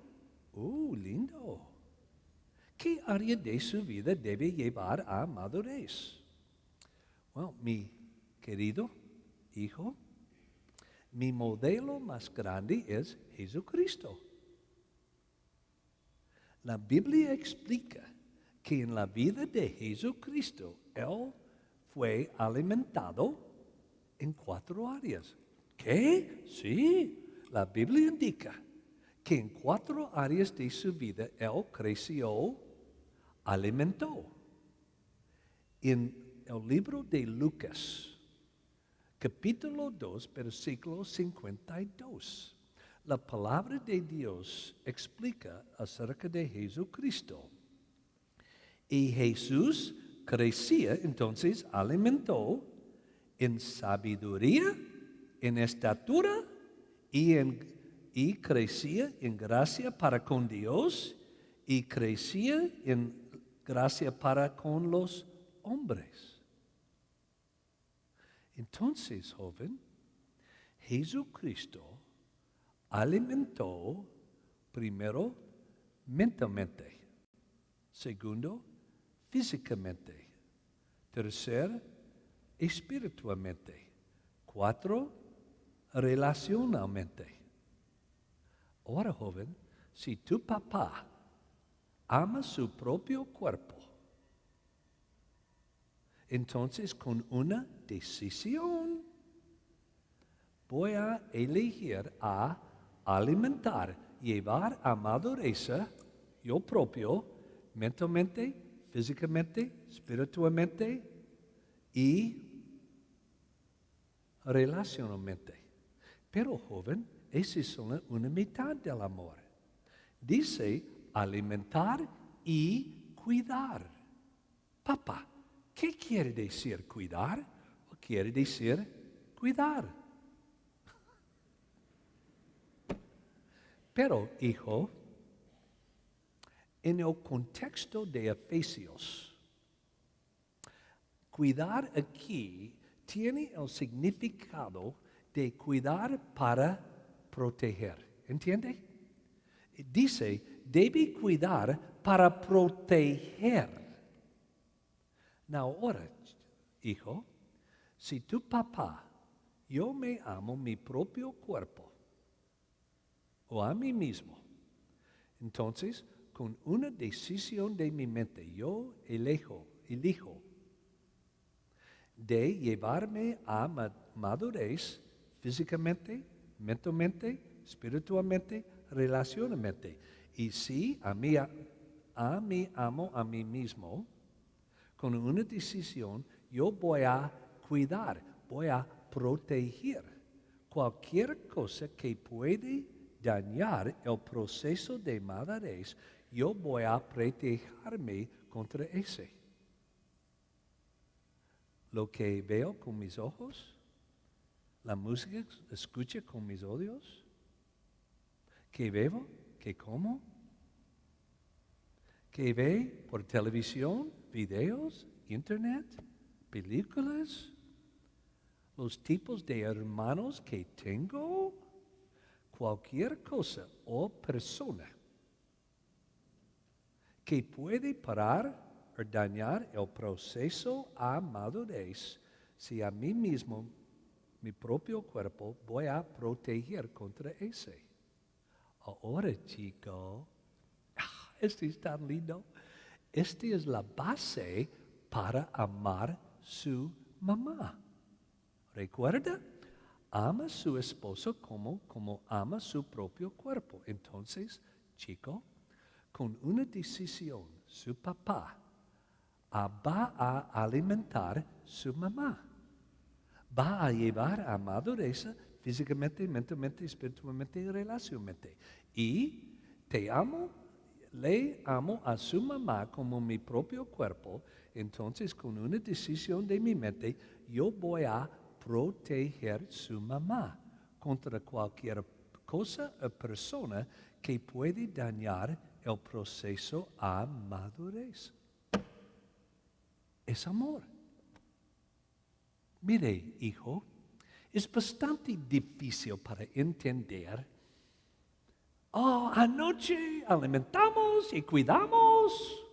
Lindo. ¿Qué área de su vida debe llevar a madurez? Bueno, mi querido hijo, mi modelo más grande es Jesucristo. La Biblia explica que en la vida de Jesucristo, Él fue alimentado en 4 áreas. ¿Qué? Sí, la Biblia indica que en 4 áreas de su vida Él creció, alimentó. En el libro de Lucas, capítulo 2, versículo 52, la palabra de Dios explica acerca de Jesucristo. Y Jesús crecía, entonces alimentó en sabiduría, en estatura y crecía en gracia para con Dios y crecía en gracia para con los hombres. Entonces, joven, Jesucristo alimentó primero mentalmente, segundo físicamente, tercero espiritualmente, 4 relacionalmente. Ahora, joven, si tu papá ama su propio cuerpo, entonces con una decisión voy a elegir a alimentar, llevar a madurez yo propio, mentalmente, físicamente, espiritualmente y relacionalmente. Pero, joven, esa es solo una mitad del amor. Dice alimentar y cuidar. Papá, ¿qué quiere decir cuidar? ¿O quiere decir cuidar? Pero, hijo, en el contexto de Efesios, cuidar aquí tiene el significado de cuidar para proteger. ¿Entiende? Dice, debe cuidar para proteger. Ahora, hijo, si tu papá, yo me amo mi propio cuerpo, o a mí mismo, entonces, con una decisión de mi mente, yo elijo de llevarme a madurez físicamente, mentalmente, espiritualmente, relacionalmente. Y si a mí amo a mí mismo, con una decisión, yo voy a cuidar, voy a proteger cualquier cosa que puede dañar el proceso de madurez. Yo voy a protegerme contra ese. Lo que veo con mis ojos, la música que escucho con mis oídos, que veo, que como, que ve por televisión, videos, internet, películas, los tipos de hermanos que tengo, cualquier cosa o persona que puede parar o dañar el proceso a madurez, si a mí mismo, mi propio cuerpo, voy a proteger contra ese. Ahora, chico, este es tan lindo. Esta es la base para amar su mamá. ¿Recuerda? Ama a su esposo como ama su propio cuerpo. Entonces, chico, con una decisión, su papá va a alimentar su mamá. Va a llevar a madurez físicamente, mentalmente, espiritualmente y relacionalmente. Y le amo a su mamá como mi propio cuerpo. Entonces, con una decisión de mi mente, yo voy a proteger su mamá contra cualquier cosa o persona que puede dañar el proceso a madurez. Es amor. Mire, hijo, es bastante difícil para entender. Anoche alimentamos y cuidamos.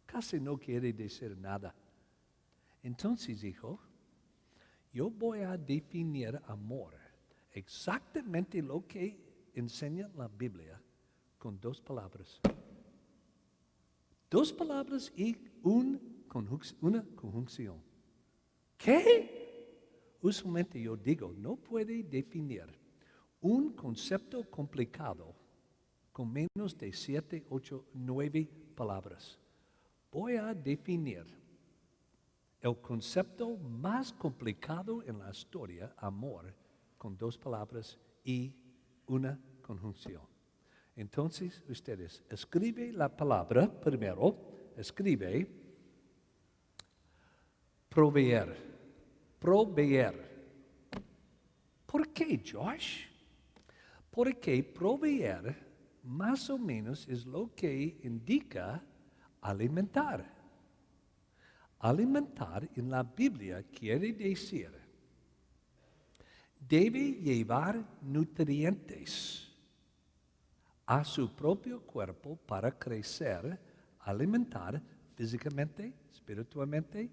Casi no quiere decir nada. Entonces, hijo, yo voy a definir amor, exactamente lo que enseña la Biblia, con 2 palabras. 2 palabras y una conjunción. ¿Qué? Usualmente yo digo, no puede definir un concepto complicado con menos de 7, 8, 9 palabras. Voy a definir el concepto más complicado en la historia, amor, con 2 palabras y una conjunción. Entonces, ustedes, escribe la palabra primero, escribe proveer. ¿Por qué, Josh? Porque proveer más o menos es lo que indica alimentar. Alimentar en la Biblia quiere decir, debe llevar nutrientes a su propio cuerpo para crecer, alimentar físicamente, espiritualmente,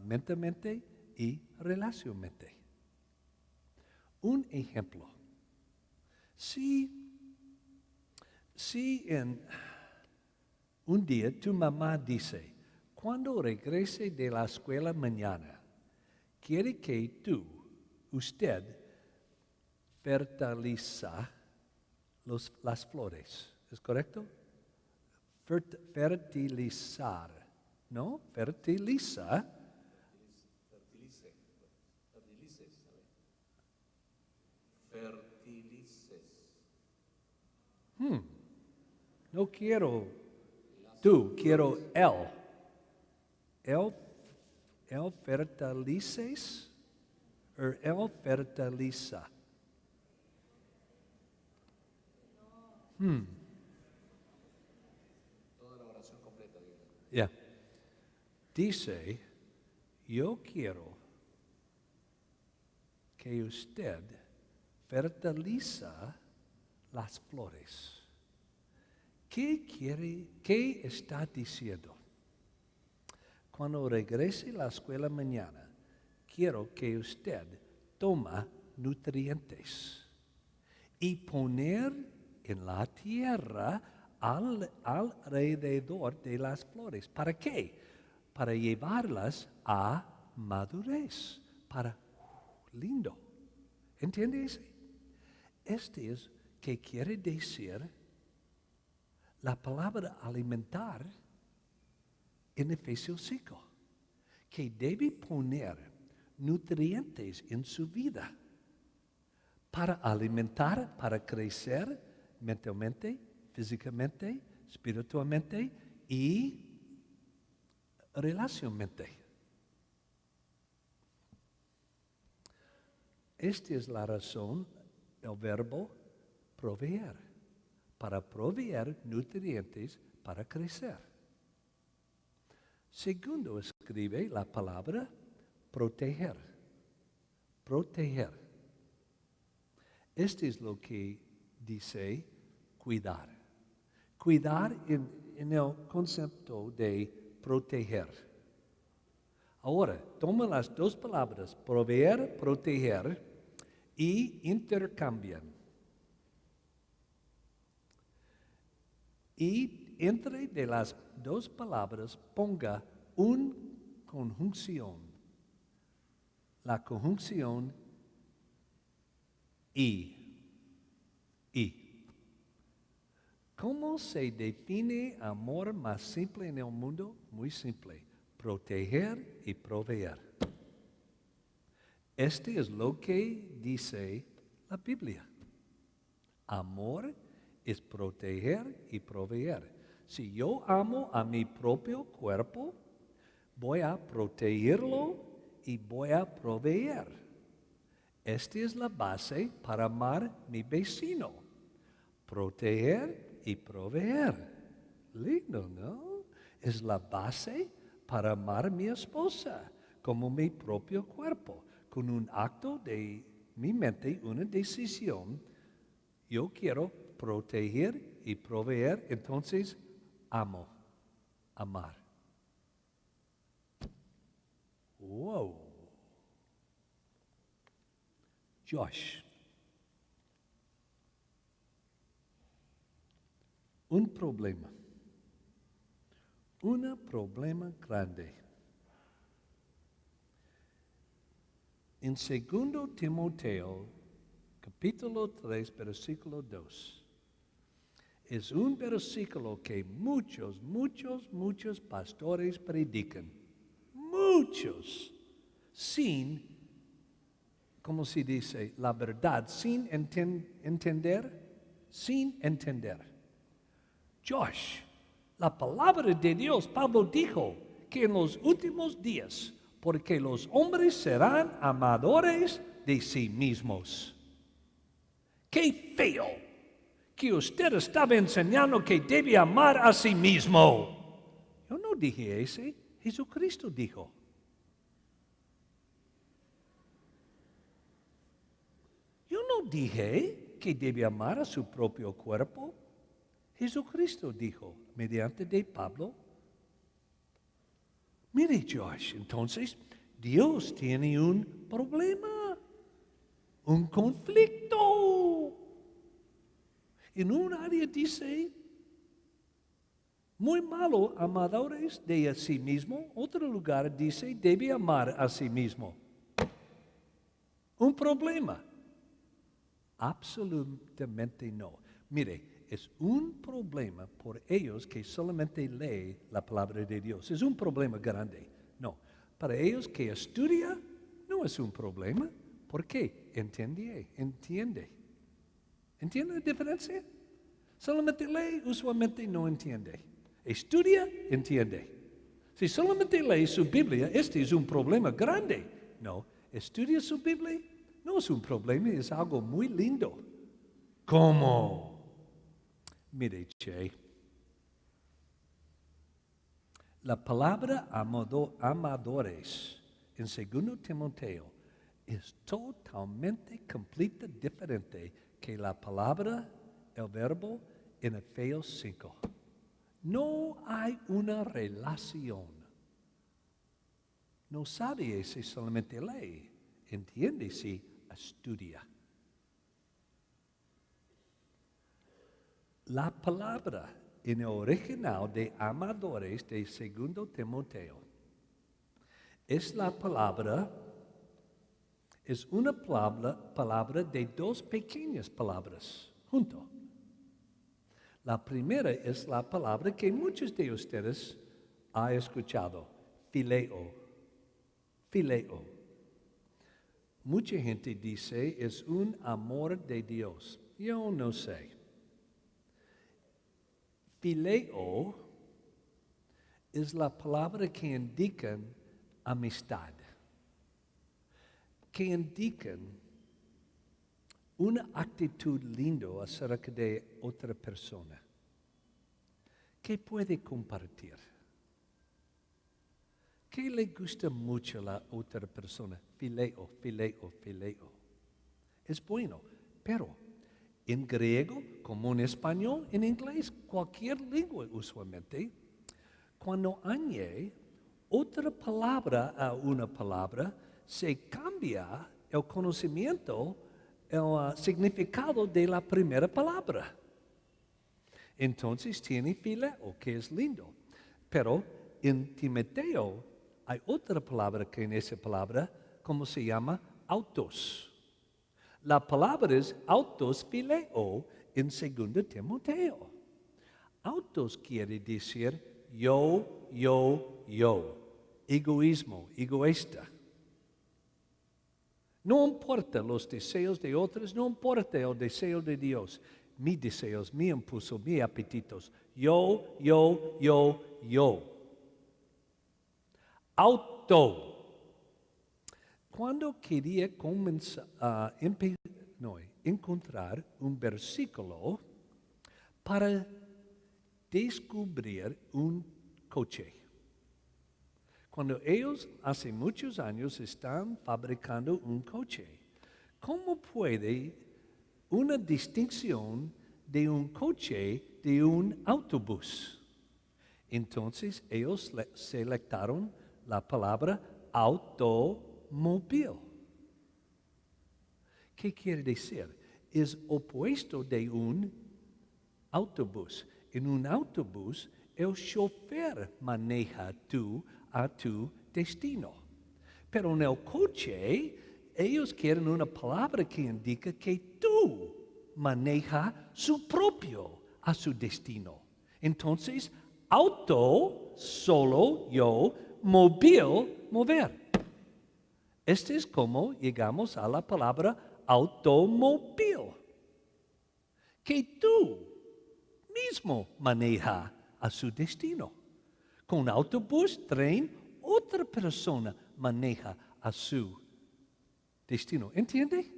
mentalmente y relacionalmente. Un ejemplo. Si en un día tu mamá dice, cuando regrese de la escuela mañana, quiere que usted fertiliza las flores. ¿Es correcto? Fertilizar. ¿No? Fertiliza. Fertilices. No quiero tú, quiero él. Él fertilices o él fertiliza. Toda la oración completa, dígale. Dice, Yo quiero que usted fertiliza las flores. ¿Qué está diciendo? Cuando regrese a la escuela mañana, quiero que usted toma nutrientes y poner en la tierra alrededor de las flores. ¿Para qué? Para llevarlas a madurez. Lindo. ¿Entiendes? Este es que quiere decir la palabra alimentar en Efesios 5, que debe poner nutrientes en su vida para alimentar, para crecer mentalmente, físicamente, espiritualmente y relacionalmente. Esta es la razón del verbo proveer, para proveer nutrientes para crecer. Segundo, escribe la palabra proteger. Proteger. Este es lo que dice cuidar. Cuidar en el concepto de proteger. Ahora, toma las dos palabras, proveer, proteger, y intercambian. Y entre de las dos palabras ponga una conjunción. La conjunción y. ¿Cómo se define amor más simple en el mundo? Muy simple. Proteger y proveer. Este es lo que dice la Biblia. Amor es proteger y proveer. Si yo amo a mi propio cuerpo, voy a protegerlo y voy a proveer. Esta es la base para amar a mi vecino. Proteger y proveer. Lindo, ¿no? Es la base para amar a mi esposa como mi propio cuerpo. Con un acto de mi mente, una decisión, yo quiero proteger y proveer, entonces amar. Wow. Josh. Un problema grande. En 2 Timoteo, capítulo 3, versículo 2, es un versículo que muchos pastores predican. Muchos. Sin, ¿cómo se dice? La verdad, sin entender. Sin entender. Josh, la palabra de Dios, Pablo dijo que en los últimos días, porque los hombres serán amadores de sí mismos. ¡Qué feo! Que usted estaba enseñando que debe amar a sí mismo. Yo no dije ese, Jesucristo dijo. Yo no dije que debe amar a su propio cuerpo. Jesucristo dijo, mediante de Pablo. Mire, Josh, entonces Dios tiene un problema, un conflicto. En un área dice, muy malo, amadores de sí mismo. Otro lugar dice, debe amar a sí mismo. Un problema. Absolutamente no. Mire, es un problema por ellos que solamente leen la palabra de Dios. Es un problema grande. No, para ellos que estudian, no es un problema. ¿Por qué? Entiende. ¿Entiende la diferencia? Solamente lee, usualmente no entiende. Estudia, entiende. Si solamente lee su Biblia, este es un problema grande. No, estudia su Biblia, no es un problema, es algo muy lindo. ¿Cómo? Mire, Che, la palabra amadores en 2 Timoteo es totalmente, completa, diferente que la palabra, el verbo en Efesios 5. No hay una relación. No sabe si solamente lee, entiende si estudia. La palabra en el original de amadores de 2 Timoteo es una palabra de 2 pequeñas palabras juntos. La primera es la palabra que muchos de ustedes han escuchado, phileo. Phileo. Mucha gente dice es un amor de Dios. Yo no sé. Phileo es la palabra que indica amistad, que indican una actitud linda acerca de otra persona, que puede compartir, que le gusta mucho a la otra persona. Phileo, phileo, phileo. Es bueno, pero en griego, como en español, en inglés, cualquier lengua usualmente, cuando añade otra palabra a una palabra, se cambia el conocimiento, el significado de la primera palabra. Entonces tiene phileo, que es lindo. Pero en Timoteo hay otra palabra que en esa palabra, ¿cómo se llama? Autos. La palabra es autos phileo en 2 Timoteo. Autos quiere decir yo. Egoísmo, egoísta. No importa los deseos de otros, no importa el deseo de Dios. Mis deseos, mi impulso, mis apetitos. Yo. Auto. Cuando quería encontrar un versículo para descubrir un coche. Cuando ellos hace muchos años están fabricando un coche, ¿cómo puede una distinción de un coche de un autobús? Entonces ellos selectaron la palabra automóvil. ¿Qué quiere decir? Es opuesto de un autobús. En un autobús, el chofer maneja a tu destino. Pero en el coche, ellos quieren una palabra que indica que tú manejas su propio a su destino. Entonces, auto, solo yo, móvil, mover. Este es como llegamos a la palabra automóvil. Que tú mismo maneja a su destino. Con autobús, tren, otra persona maneja a su destino. ¿Entiende?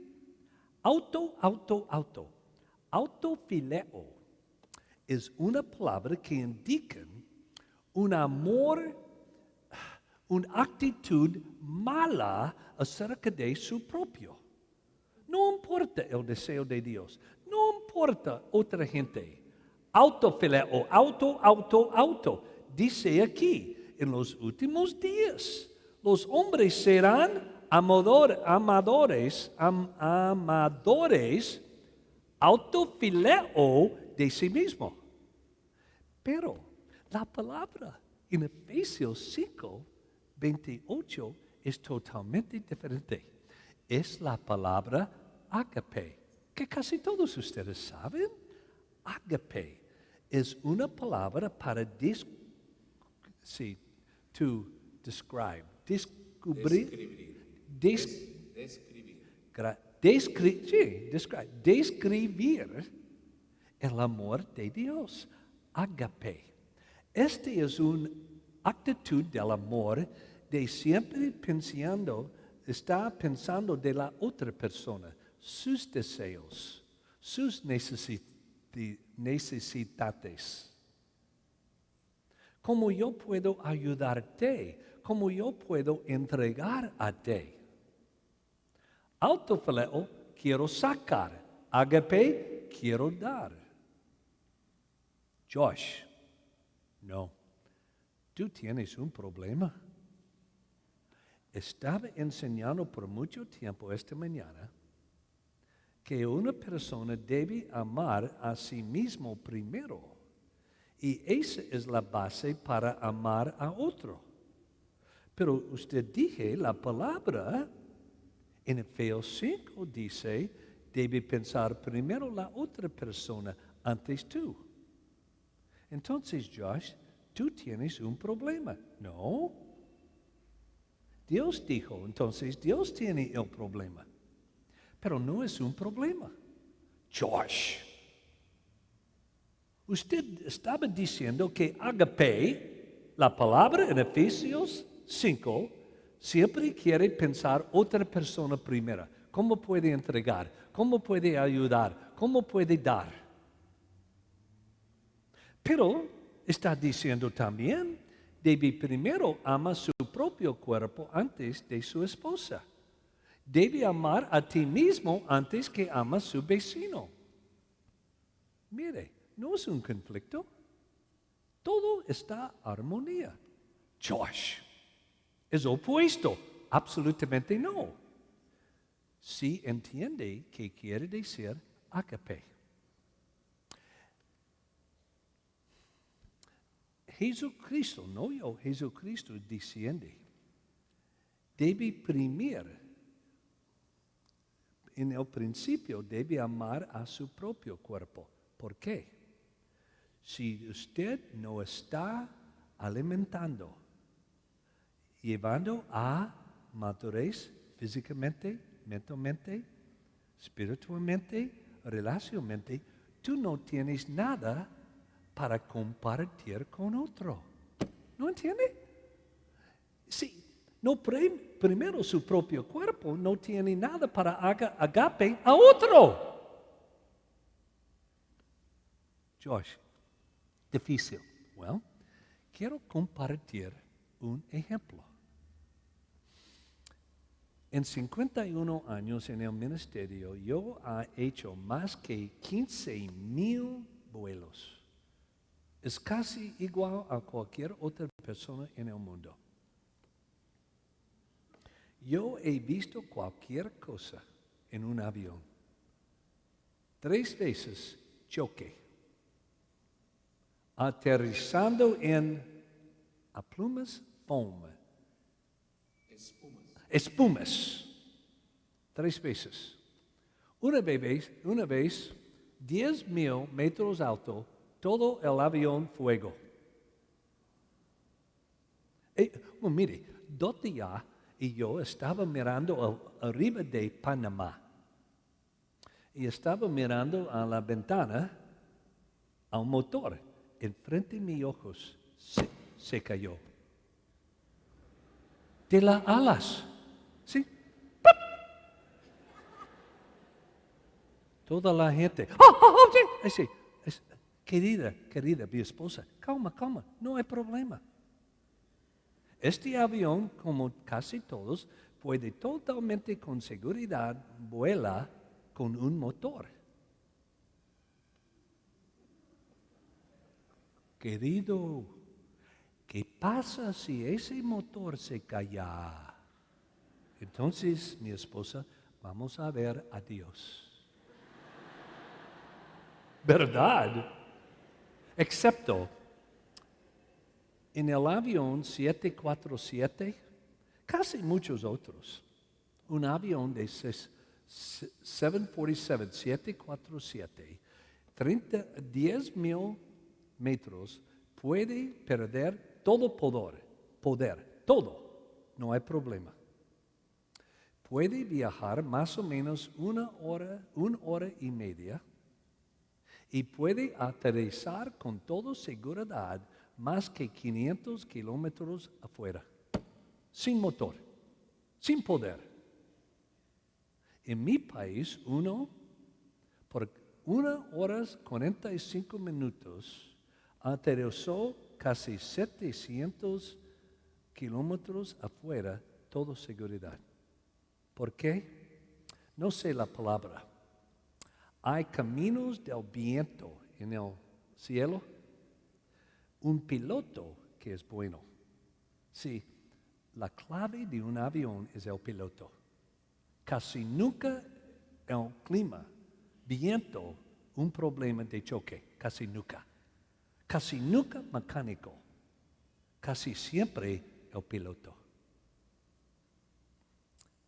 Auto. Autofileo es una palabra que indica un amor, una actitud mala acerca de su propio. No importa el deseo de Dios, no importa otra gente. Autofileo, auto. Dice aquí, en los últimos días, los hombres serán amadores, autofileo de sí mismo. Pero la palabra en Efesios 5, 28 es totalmente diferente. Es la palabra agape, que casi todos ustedes saben. Agape es una palabra para describir. Describir el amor de Dios. Agape. Este es una actitud del amor de siempre está pensando de la otra persona, sus deseos, sus necesidades. ¿Cómo yo puedo ayudarte? como yo puedo entregar a ti. Autofileo quiero sacar. Agape quiero dar. Josh, no, tú tienes un problema. Estaba enseñando por mucho tiempo esta mañana que una persona debe amar a sí mismo primero. Y esa es la base para amar a otro. Pero usted dije la palabra en Efesios 5 dice, debe pensar primero la otra persona antes tú. Entonces, Josh, tú tienes un problema. No. Dios dijo, entonces Dios tiene el problema. Pero no es un problema. Josh, usted estaba diciendo que agape, la palabra en Efesios 5, siempre quiere pensar otra persona primero. ¿Cómo puede entregar? ¿Cómo puede ayudar? ¿Cómo puede dar? Pero está diciendo también, debe primero amar su propio cuerpo antes de su esposa. Debe amar a ti mismo antes que ama a su vecino. Mire, no es un conflicto. Todo está en armonía. Josh, es opuesto. Absolutamente no. Sí entiende que quiere decir agape. Jesucristo, no yo, Jesucristo desciende. Debe primero, en el principio, debe amar a su propio cuerpo. ¿Por qué? Si usted no está alimentando, llevando a madurez físicamente, mentalmente, espiritualmente, relacionalmente, tú no tienes nada para compartir con otro. ¿No entiende? Sí, no primero su propio cuerpo, no tiene nada para agape a otro. Josh, difícil. Well, quiero compartir un ejemplo. En 51 años en el ministerio, yo he hecho más que 15,000 vuelos. Es casi igual a cualquier otra persona en el mundo. Yo he visto cualquier cosa en un avión. 3 veces choqué. Aterrizando en a plumas, foam. Espumas. 3 veces. Una vez, 10,000 metros alto, todo el avión fuego. Mire, 2 días y yo estaba mirando arriba de Panamá. Y estaba mirando a la ventana, a un motor. Enfrente de mis ojos se cayó. De las alas. ¿Sí? ¡Pap! Toda la gente. Sí. Querida, mi esposa, calma, no hay problema. Este avión, como casi todos, puede totalmente con seguridad vuela con un motor. Querido, ¿qué pasa si ese motor se calla? Entonces, mi esposa, vamos a ver a Dios. ¿Verdad? Excepto en el avión 747, casi muchos otros, un avión de 747, 10,000 metros, puede perder todo poder, todo, no hay problema. Puede viajar más o menos una hora y media, y puede aterrizar con toda seguridad más que 500 kilómetros afuera, sin motor, sin poder. En mi país, por 1 hora 45 minutos, aterrizó casi 700 kilómetros afuera, todo seguridad. ¿Por qué? No sé la palabra. Hay caminos del viento en el cielo. Un piloto que es bueno. Sí, la clave de un avión es el piloto. Casi nunca el clima, viento, un problema de choque. Casi nunca. Casi nunca mecánico. Casi siempre el piloto.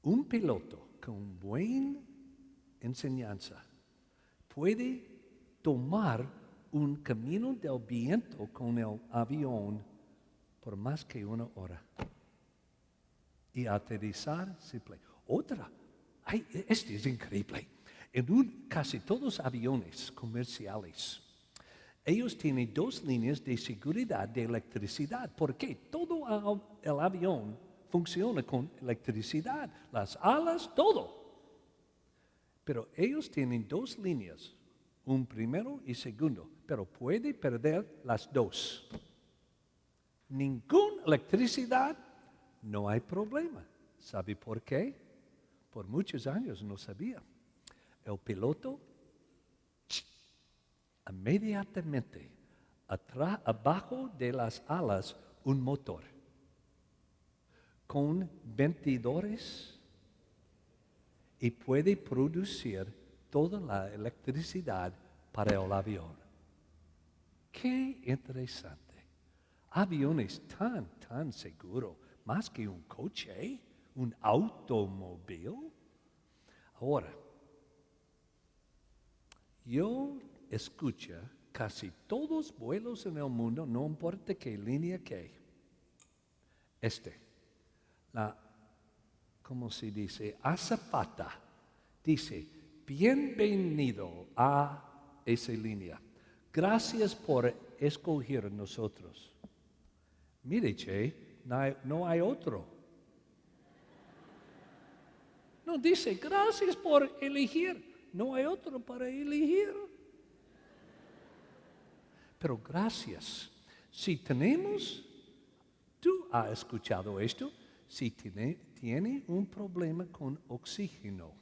Un piloto con buena enseñanza puede tomar un camino del viento con el avión por más que 1 hora y aterrizar simple. Otra, este es increíble. Casi todos los aviones comerciales, ellos tienen 2 líneas de seguridad de electricidad. ¿Por qué? Todo el avión funciona con electricidad, las alas, todo. Pero ellos tienen 2 líneas, un primero y segundo, pero puede perder las 2. Ninguna electricidad, no hay problema. ¿Sabe por qué? Por muchos años no sabía. El piloto inmediatamente abajo de las alas un motor con ventiladores y puede producir toda la electricidad para el avión. Qué interesante. Aviones tan seguros, más que un coche, un automóvil. Ahora, yo escucho casi todos los vuelos en el mundo, no importa qué línea que. ¿Cómo se dice? Azafata. Dice, bienvenido a esa línea. Gracias por escoger nosotros. Mire, che, no hay otro. No, dice, gracias por elegir. No hay otro para elegir. Pero gracias. Si tenemos, tú has escuchado esto, si tiene un problema con oxígeno,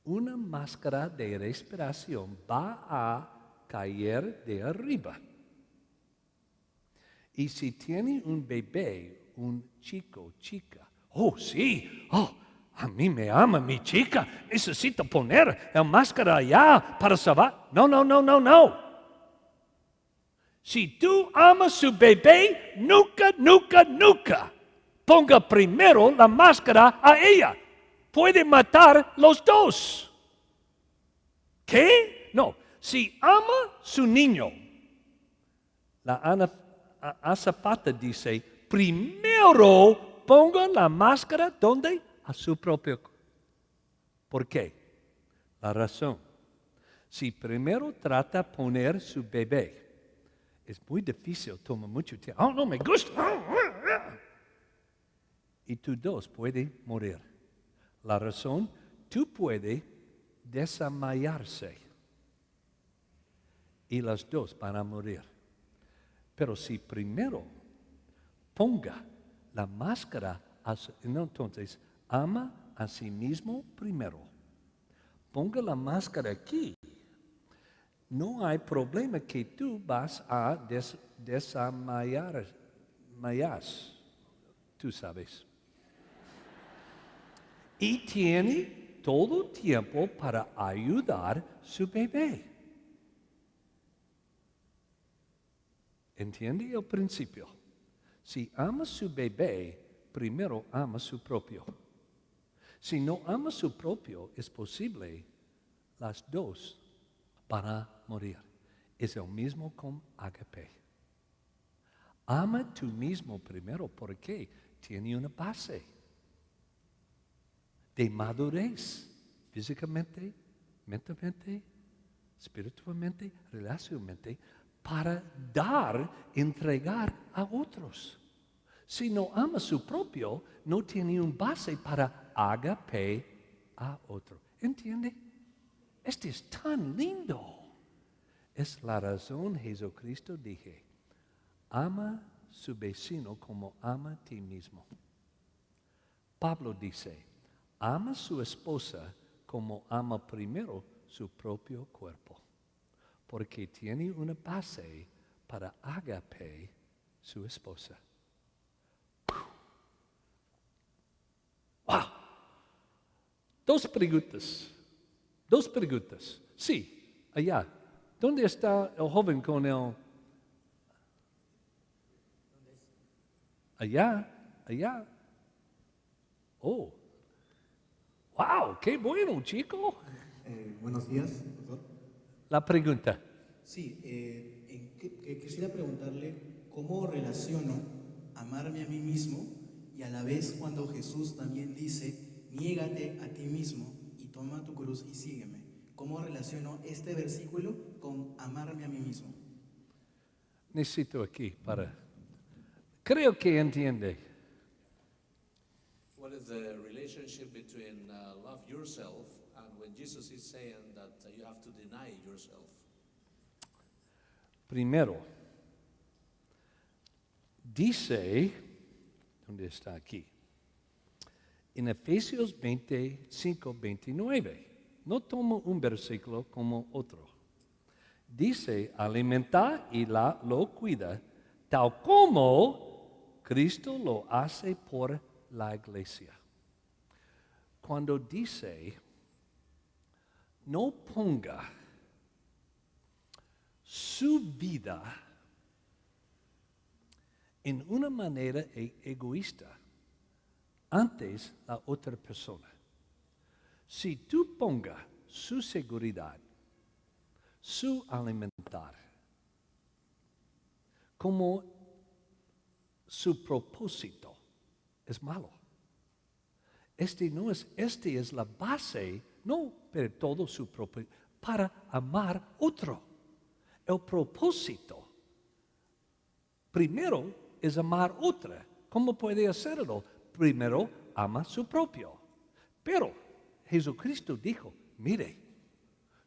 una máscara de respiración va a caer de arriba. Y si tiene un bebé, un chico, chica, oh sí, a mí me ama mi chica, necesito poner la máscara allá para salvar. No. Si tú amas a su bebé, nunca ponga primero la máscara a ella. Puede matar los 2. ¿Qué? No. Si ama a su niño, la azafata dice, primero ponga la máscara, ¿dónde? A su propio. ¿Por qué? La razón. Si primero trata de poner su bebé, es muy difícil, toma mucho tiempo. Oh, no me gusta. Y tú 2 pueden morir. La razón, tú puedes desmayarse. Y las 2 van a morir. Pero si primero ponga la máscara, entonces ama a sí mismo primero. Ponga la máscara aquí. No hay problema que tú vas a desmayar. Tú sabes. Y tiene todo tiempo para ayudar a su bebé. ¿Entiende el principio? Si ama a su bebé, primero ama a su propio. Si no ama a su propio, es posible las 2 van a morir. Es el mismo con agape. Ama a tú mismo primero porque tiene una base de madurez, físicamente, mentalmente, espiritualmente, relacionalmente, para entregar a otros. Si no ama su propio, no tiene un base para agape a otro. ¿Entiende? Este es tan lindo. Es la razón Jesucristo dije, ama su vecino como ama a ti mismo. Pablo dice, ama a su esposa como ama primero su propio cuerpo, porque tiene una base para agape su esposa. ¡Wow! Dos preguntas. Sí, allá. ¿Dónde está el joven con el... Allá. Oh. ¡Wow! ¡Qué bueno, chico! Buenos días, doctor. La pregunta. Sí, quisiera preguntarle cómo relaciono amarme a mí mismo y a la vez cuando Jesús también dice, niégate a ti mismo y toma tu cruz y sígueme. ¿Cómo relaciono este versículo con amarme a mí mismo? Necesito aquí para... Creo que entiende. What is the relationship between love yourself and when Jesus is saying that you have to deny yourself? Primero, dice, ¿dónde está aquí? En Efesios 25, 29. No tomo un versículo como otro. Dice, alimenta y lo cuida, tal como Cristo lo hace por la iglesia. Cuando dice, no ponga su vida en una manera egoísta antes la otra persona. Si tú pongas su seguridad, su alimentar, como su propósito, es malo. Este es la base, no para todo su propósito, para amar otro. El propósito, primero, es amar otra. ¿Cómo puede hacerlo? Primero, ama su propio. Pero Jesucristo dijo, mire,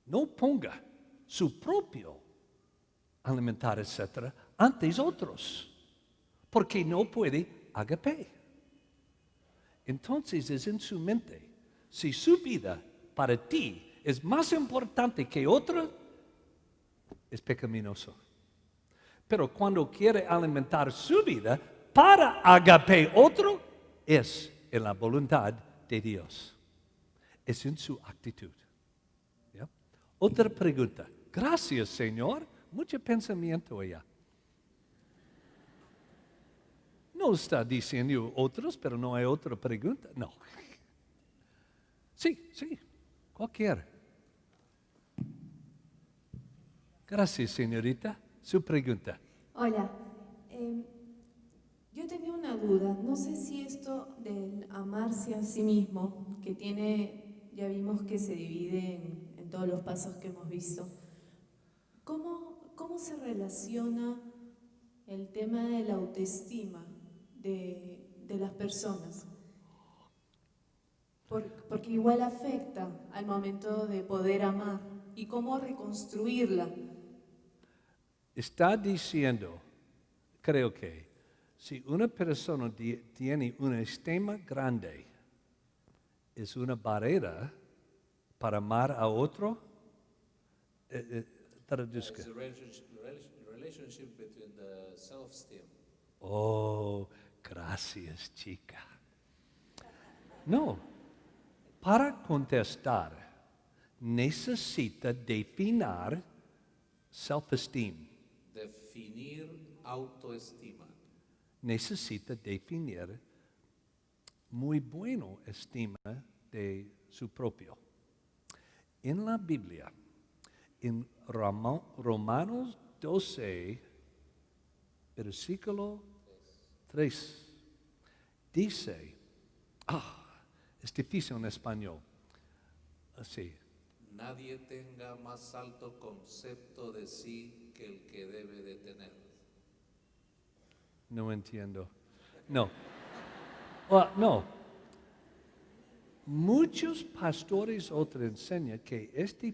no ponga su propio alimentar, etcétera, antes otros, porque no puede agape. Entonces es en su mente, si su vida para ti es más importante que otra, es pecaminoso. Pero cuando quiere alimentar su vida para agape otro, es en la voluntad de Dios. Es en su actitud. ¿Ya? Otra pregunta. Gracias, Señor. Mucho pensamiento allá. No está diciendo otros, pero no hay otra pregunta. No. Sí. Cualquiera. Gracias, señorita. Su pregunta. Hola, yo tenía una duda. No sé si esto del amarse a sí mismo, que tiene, ya vimos que se divide en todos los pasos que hemos visto, ¿cómo se relaciona el tema de la autoestima de las personas? Porque igual afecta al momento de poder amar y cómo reconstruirla. Está diciendo, creo que, si una persona tiene una estima grande, es una barrera para amar a otro. Traduzca. It's the relationship between the self-esteem. Oh, gracias, chica. No, para contestar, necesita definir self-esteem. Definir autoestima. Necesita definir muy bueno estima de su propio. En la Biblia, en Romanos 12, versículo 3, dice, es difícil en español, así. Nadie tenga más alto concepto de sí que el que debe de tener. No entiendo. No. No. Muchos pastores otros enseñan que este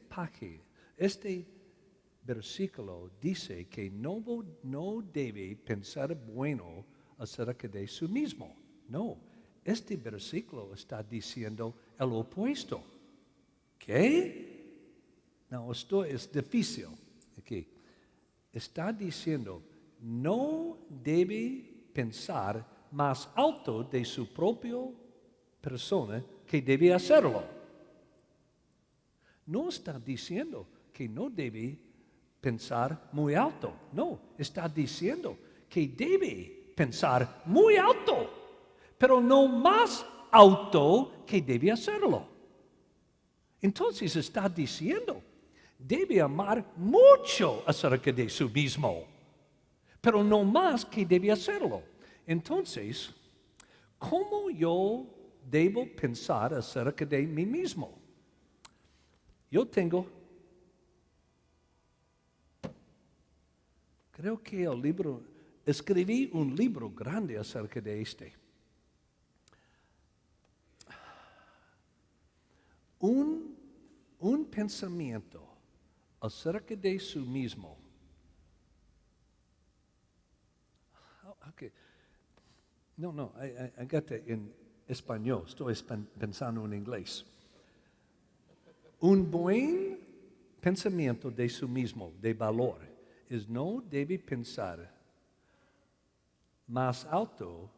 versículo dice que no debe pensar bueno acerca de sí mismo. No, este versículo está diciendo el opuesto. ¿Qué? No, esto es difícil. Aquí. Está diciendo, no debe pensar más alto de su propia persona que debe hacerlo. No está diciendo que no debe pensar muy alto. No, está diciendo que debe pensar muy alto, pero no más alto que debe hacerlo. Entonces está diciendo, debe amar mucho acerca de sí mismo, pero no más que debe hacerlo. Entonces, ¿cómo yo debo pensar acerca de mí mismo? Yo creo que escribí un libro grande acerca de este. Un pensamiento acerca de sí mismo. Okay. No, I got it en español, estoy pensando en inglés. Un buen pensamiento de sí mismo, de valor, no debe pensar más alto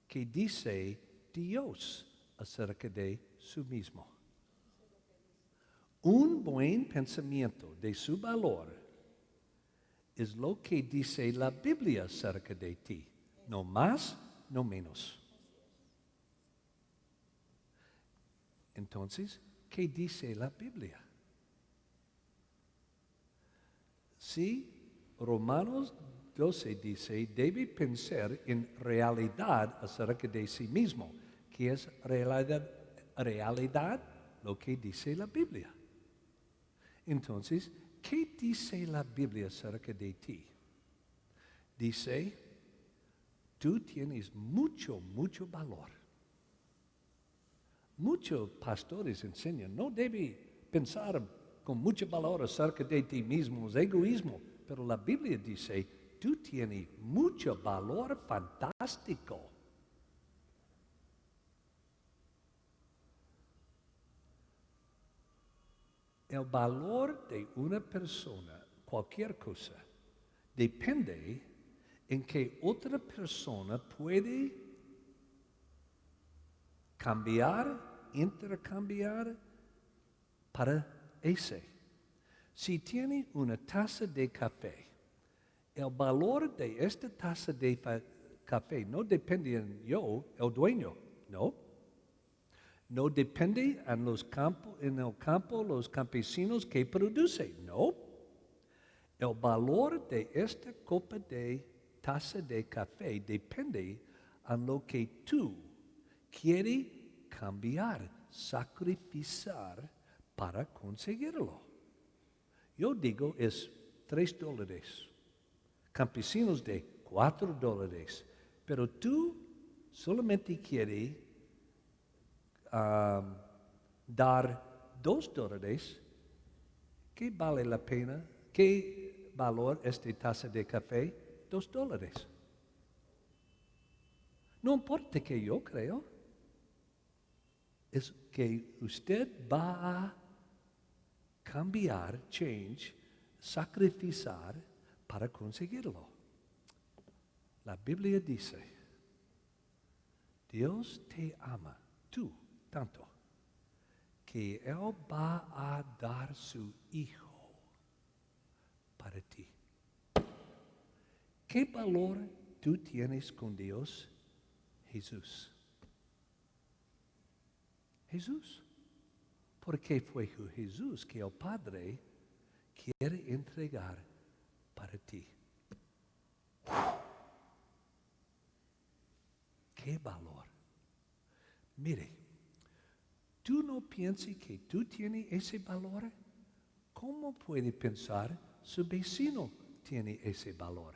que dice Dios acerca de sí mismo. Un buen pensamiento de su valor es lo que dice la Biblia acerca de ti, no más, no menos. Entonces, ¿qué dice la Biblia? Sí, Romanos 12 dice, debe pensar en realidad acerca de sí mismo, que es realidad lo que dice la Biblia. Entonces, ¿qué dice la Biblia acerca de ti? Dice, tú tienes mucho valor. Muchos pastores enseñan, no debe pensar con mucho valor acerca de ti mismo, es egoísmo. Pero la Biblia dice, tú tienes mucho valor fantástico. El valor de una persona, cualquier cosa, depende en que otra persona puede cambiar, intercambiar para ese. Si tiene una taza de café, el valor de esta taza de café no depende en yo, el dueño, no. No depende en el campo los campesinos que producen, no. El valor de esta taza de café depende en lo que tú quieres cambiar, sacrificar para conseguirlo. Yo digo es $3. Campesinos de $4. Pero tú solamente quieres dar $2, ¿qué vale la pena? ¿Qué valor esta taza de café? $2. No importa que yo creo, es que usted va a cambiar, sacrificar para conseguirlo. La Biblia dice, Dios te ama, tú, tanto, que Él va a dar su Hijo para ti. ¿Qué valor tú tienes con Dios? Jesús. Jesús. Porque fue Jesús que el Padre quiere entregar para ti. ¡Qué valor! Mire, ¿tú no piensas que tú tienes ese valor? ¿Cómo puede pensar su vecino tiene ese valor?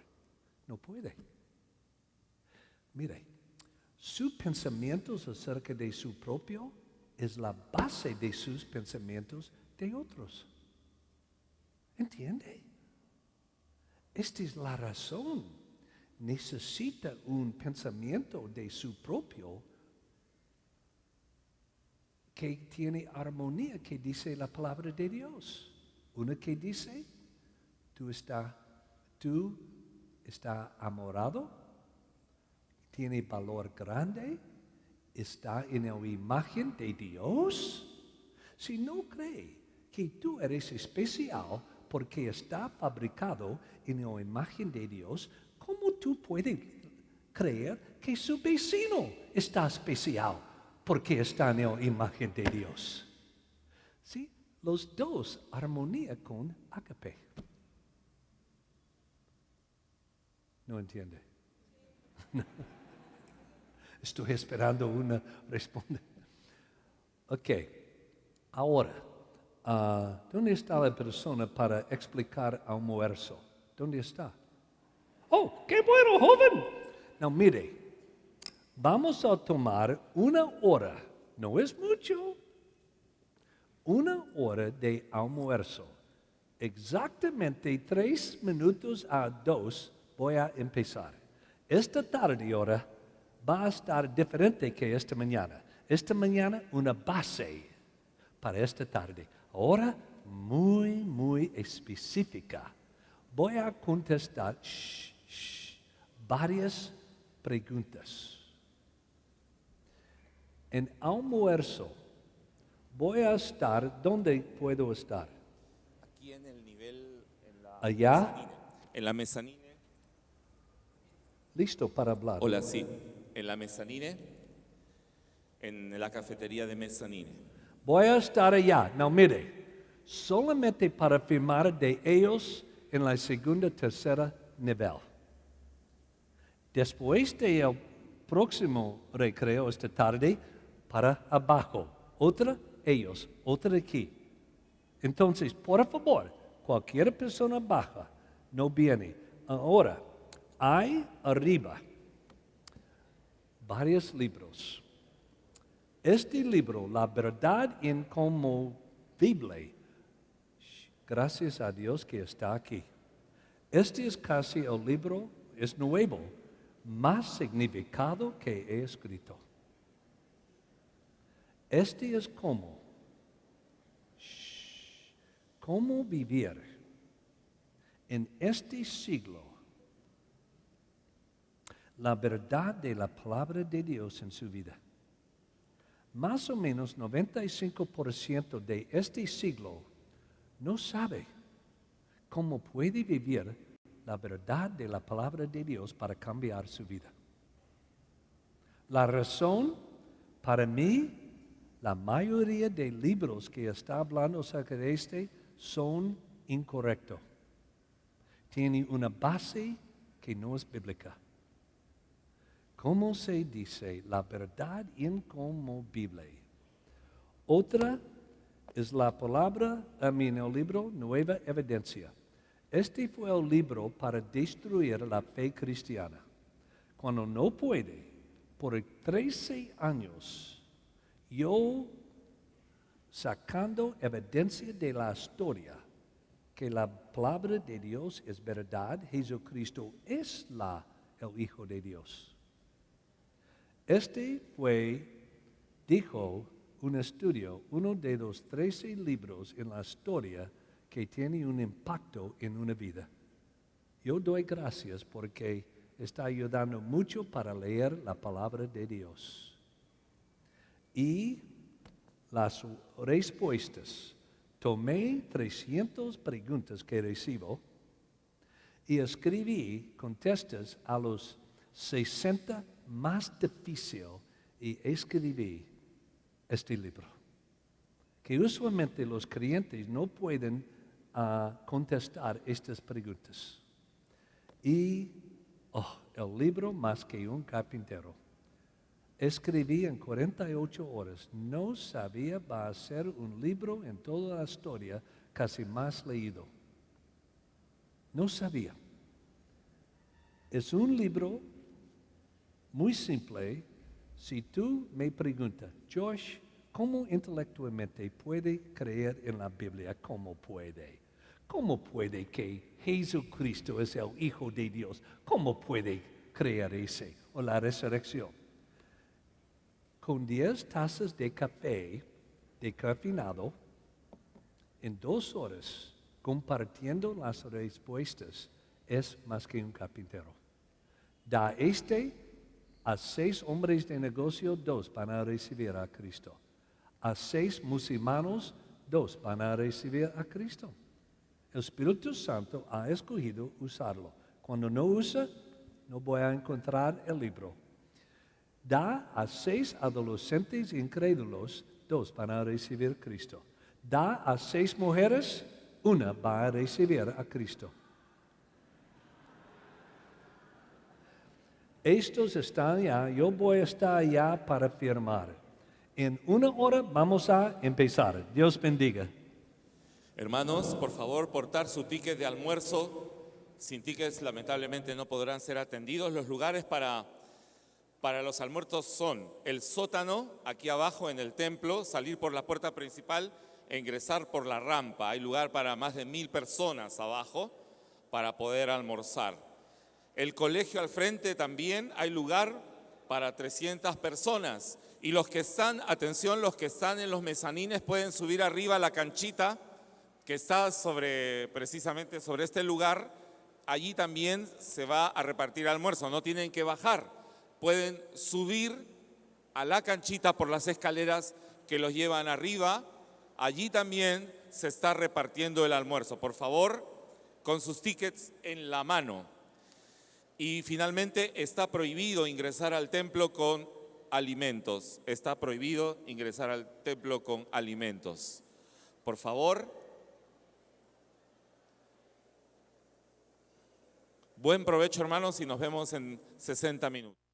No puede. Mire, sus pensamientos acerca de su propio es la base de sus pensamientos de otros. ¿Entiende? Esta es la razón. Necesita un pensamiento de su propio que tiene armonía, que dice la palabra de Dios. Una que dice, tú estás amorado, tiene valor grande, está en la imagen de Dios. Si no cree que tú eres especial porque está fabricado en la imagen de Dios, ¿cómo tú puedes creer que su vecino está especial porque está en la imagen de Dios? ¿Sí? Los dos armonía con agape. ¿No entiende? No. Estoy esperando una respuesta. Ok, ahora, ¿dónde está la persona para explicar almuerzo? ¿Dónde está? ¡Oh, qué bueno, joven! No, mire, vamos a tomar 1 hora, no es mucho, 1 hora de almuerzo. Exactamente 3 minutos a 2 voy a empezar. Esta tarde ahora va a estar diferente que esta mañana. Esta mañana una base para esta tarde. Ahora muy específica. Voy a contestar varias preguntas. En almuerzo voy a estar, ¿dónde puedo estar? Aquí en el nivel, en la ¿Allá? mezanine. En la mezanine. Listo para hablar. Hola, sí. En la mezanine, en la cafetería de mezanine. Voy a estar allá. No, mire, solamente para firmar de ellos en la segunda, tercera nivel. Después del próximo recreo esta tarde, para abajo. Otra, ellos, otra aquí. Entonces, por favor, cualquier persona baja no viene. Ahora, hay arriba varios libros. Este libro, La Verdad Inconmovible, gracias a Dios que está aquí. Este es casi el libro, es nuevo, más significado que he escrito. Este es cómo vivir en este siglo la verdad de la palabra de Dios en su vida. Más o menos 95% de este siglo no sabe cómo puede vivir la verdad de la palabra de Dios para cambiar su vida. La razón, para mí, la mayoría de libros que está hablando acerca de este son incorrectos. Tienen una base que no es bíblica. ¿Cómo se dice la verdad inconmovible? Otra es la palabra, el libro Nueva Evidencia. Este fue el libro para destruir la fe cristiana. Cuando no puede, por 13 años, yo sacando evidencia de la historia que la palabra de Dios es verdad, Jesucristo es el Hijo de Dios. Dijo un estudio, uno de los 13 libros en la historia que tiene un impacto en una vida. Yo doy gracias porque está ayudando mucho para leer la palabra de Dios. Y las respuestas, tomé 300 preguntas que recibo y escribí contestas a los 60 más difíciles y escribí este libro. Que usualmente los creyentes no pueden contestar estas preguntas. Y el libro más que un carpintero. Escribí en 48 horas. No sabía, va a ser un libro en toda la historia casi más leído. No sabía. Es un libro muy simple. Si tú me preguntas, Josh, ¿cómo intelectualmente puede creer en la Biblia? ¿Cómo puede? ¿Cómo puede que Jesucristo es el Hijo de Dios. ¿Cómo puede creer ese? O la resurrección. Con 10 tazas de café descafeinado, en 2 horas, compartiendo las respuestas, es más que un carpintero. Da a 6 hombres de negocio, 2 van a recibir a Cristo. A 6 musulmanos, 2 van a recibir a Cristo. El Espíritu Santo ha escogido usarlo. Cuando no usa, no voy a encontrar el libro. Da a 6 adolescentes incrédulos, 2 van a recibir a Cristo. Da a 6 mujeres, 1 va a recibir a Cristo. Estos están ya, yo voy a estar allá para firmar. En 1 hora vamos a empezar. Dios bendiga. Hermanos, por favor, portar su ticket de almuerzo. Sin tickets, lamentablemente, no podrán ser atendidos. Los lugares para los almuerzos son el sótano, aquí abajo en el templo, salir por la puerta principal e ingresar por la rampa. Hay lugar para más de 1000 personas abajo para poder almorzar. El colegio al frente también hay lugar para 300 personas. Y los que están, atención, los que están en los mezanines pueden subir arriba a la canchita que está precisamente sobre este lugar. Allí también se va a repartir almuerzo, no tienen que bajar. Pueden subir a la canchita por las escaleras que los llevan arriba. Allí también se está repartiendo el almuerzo. Por favor, con sus tickets en la mano. Y finalmente está prohibido ingresar al templo con alimentos. Está prohibido ingresar al templo con alimentos. Por favor. Buen provecho, hermanos, y nos vemos en 60 minutos.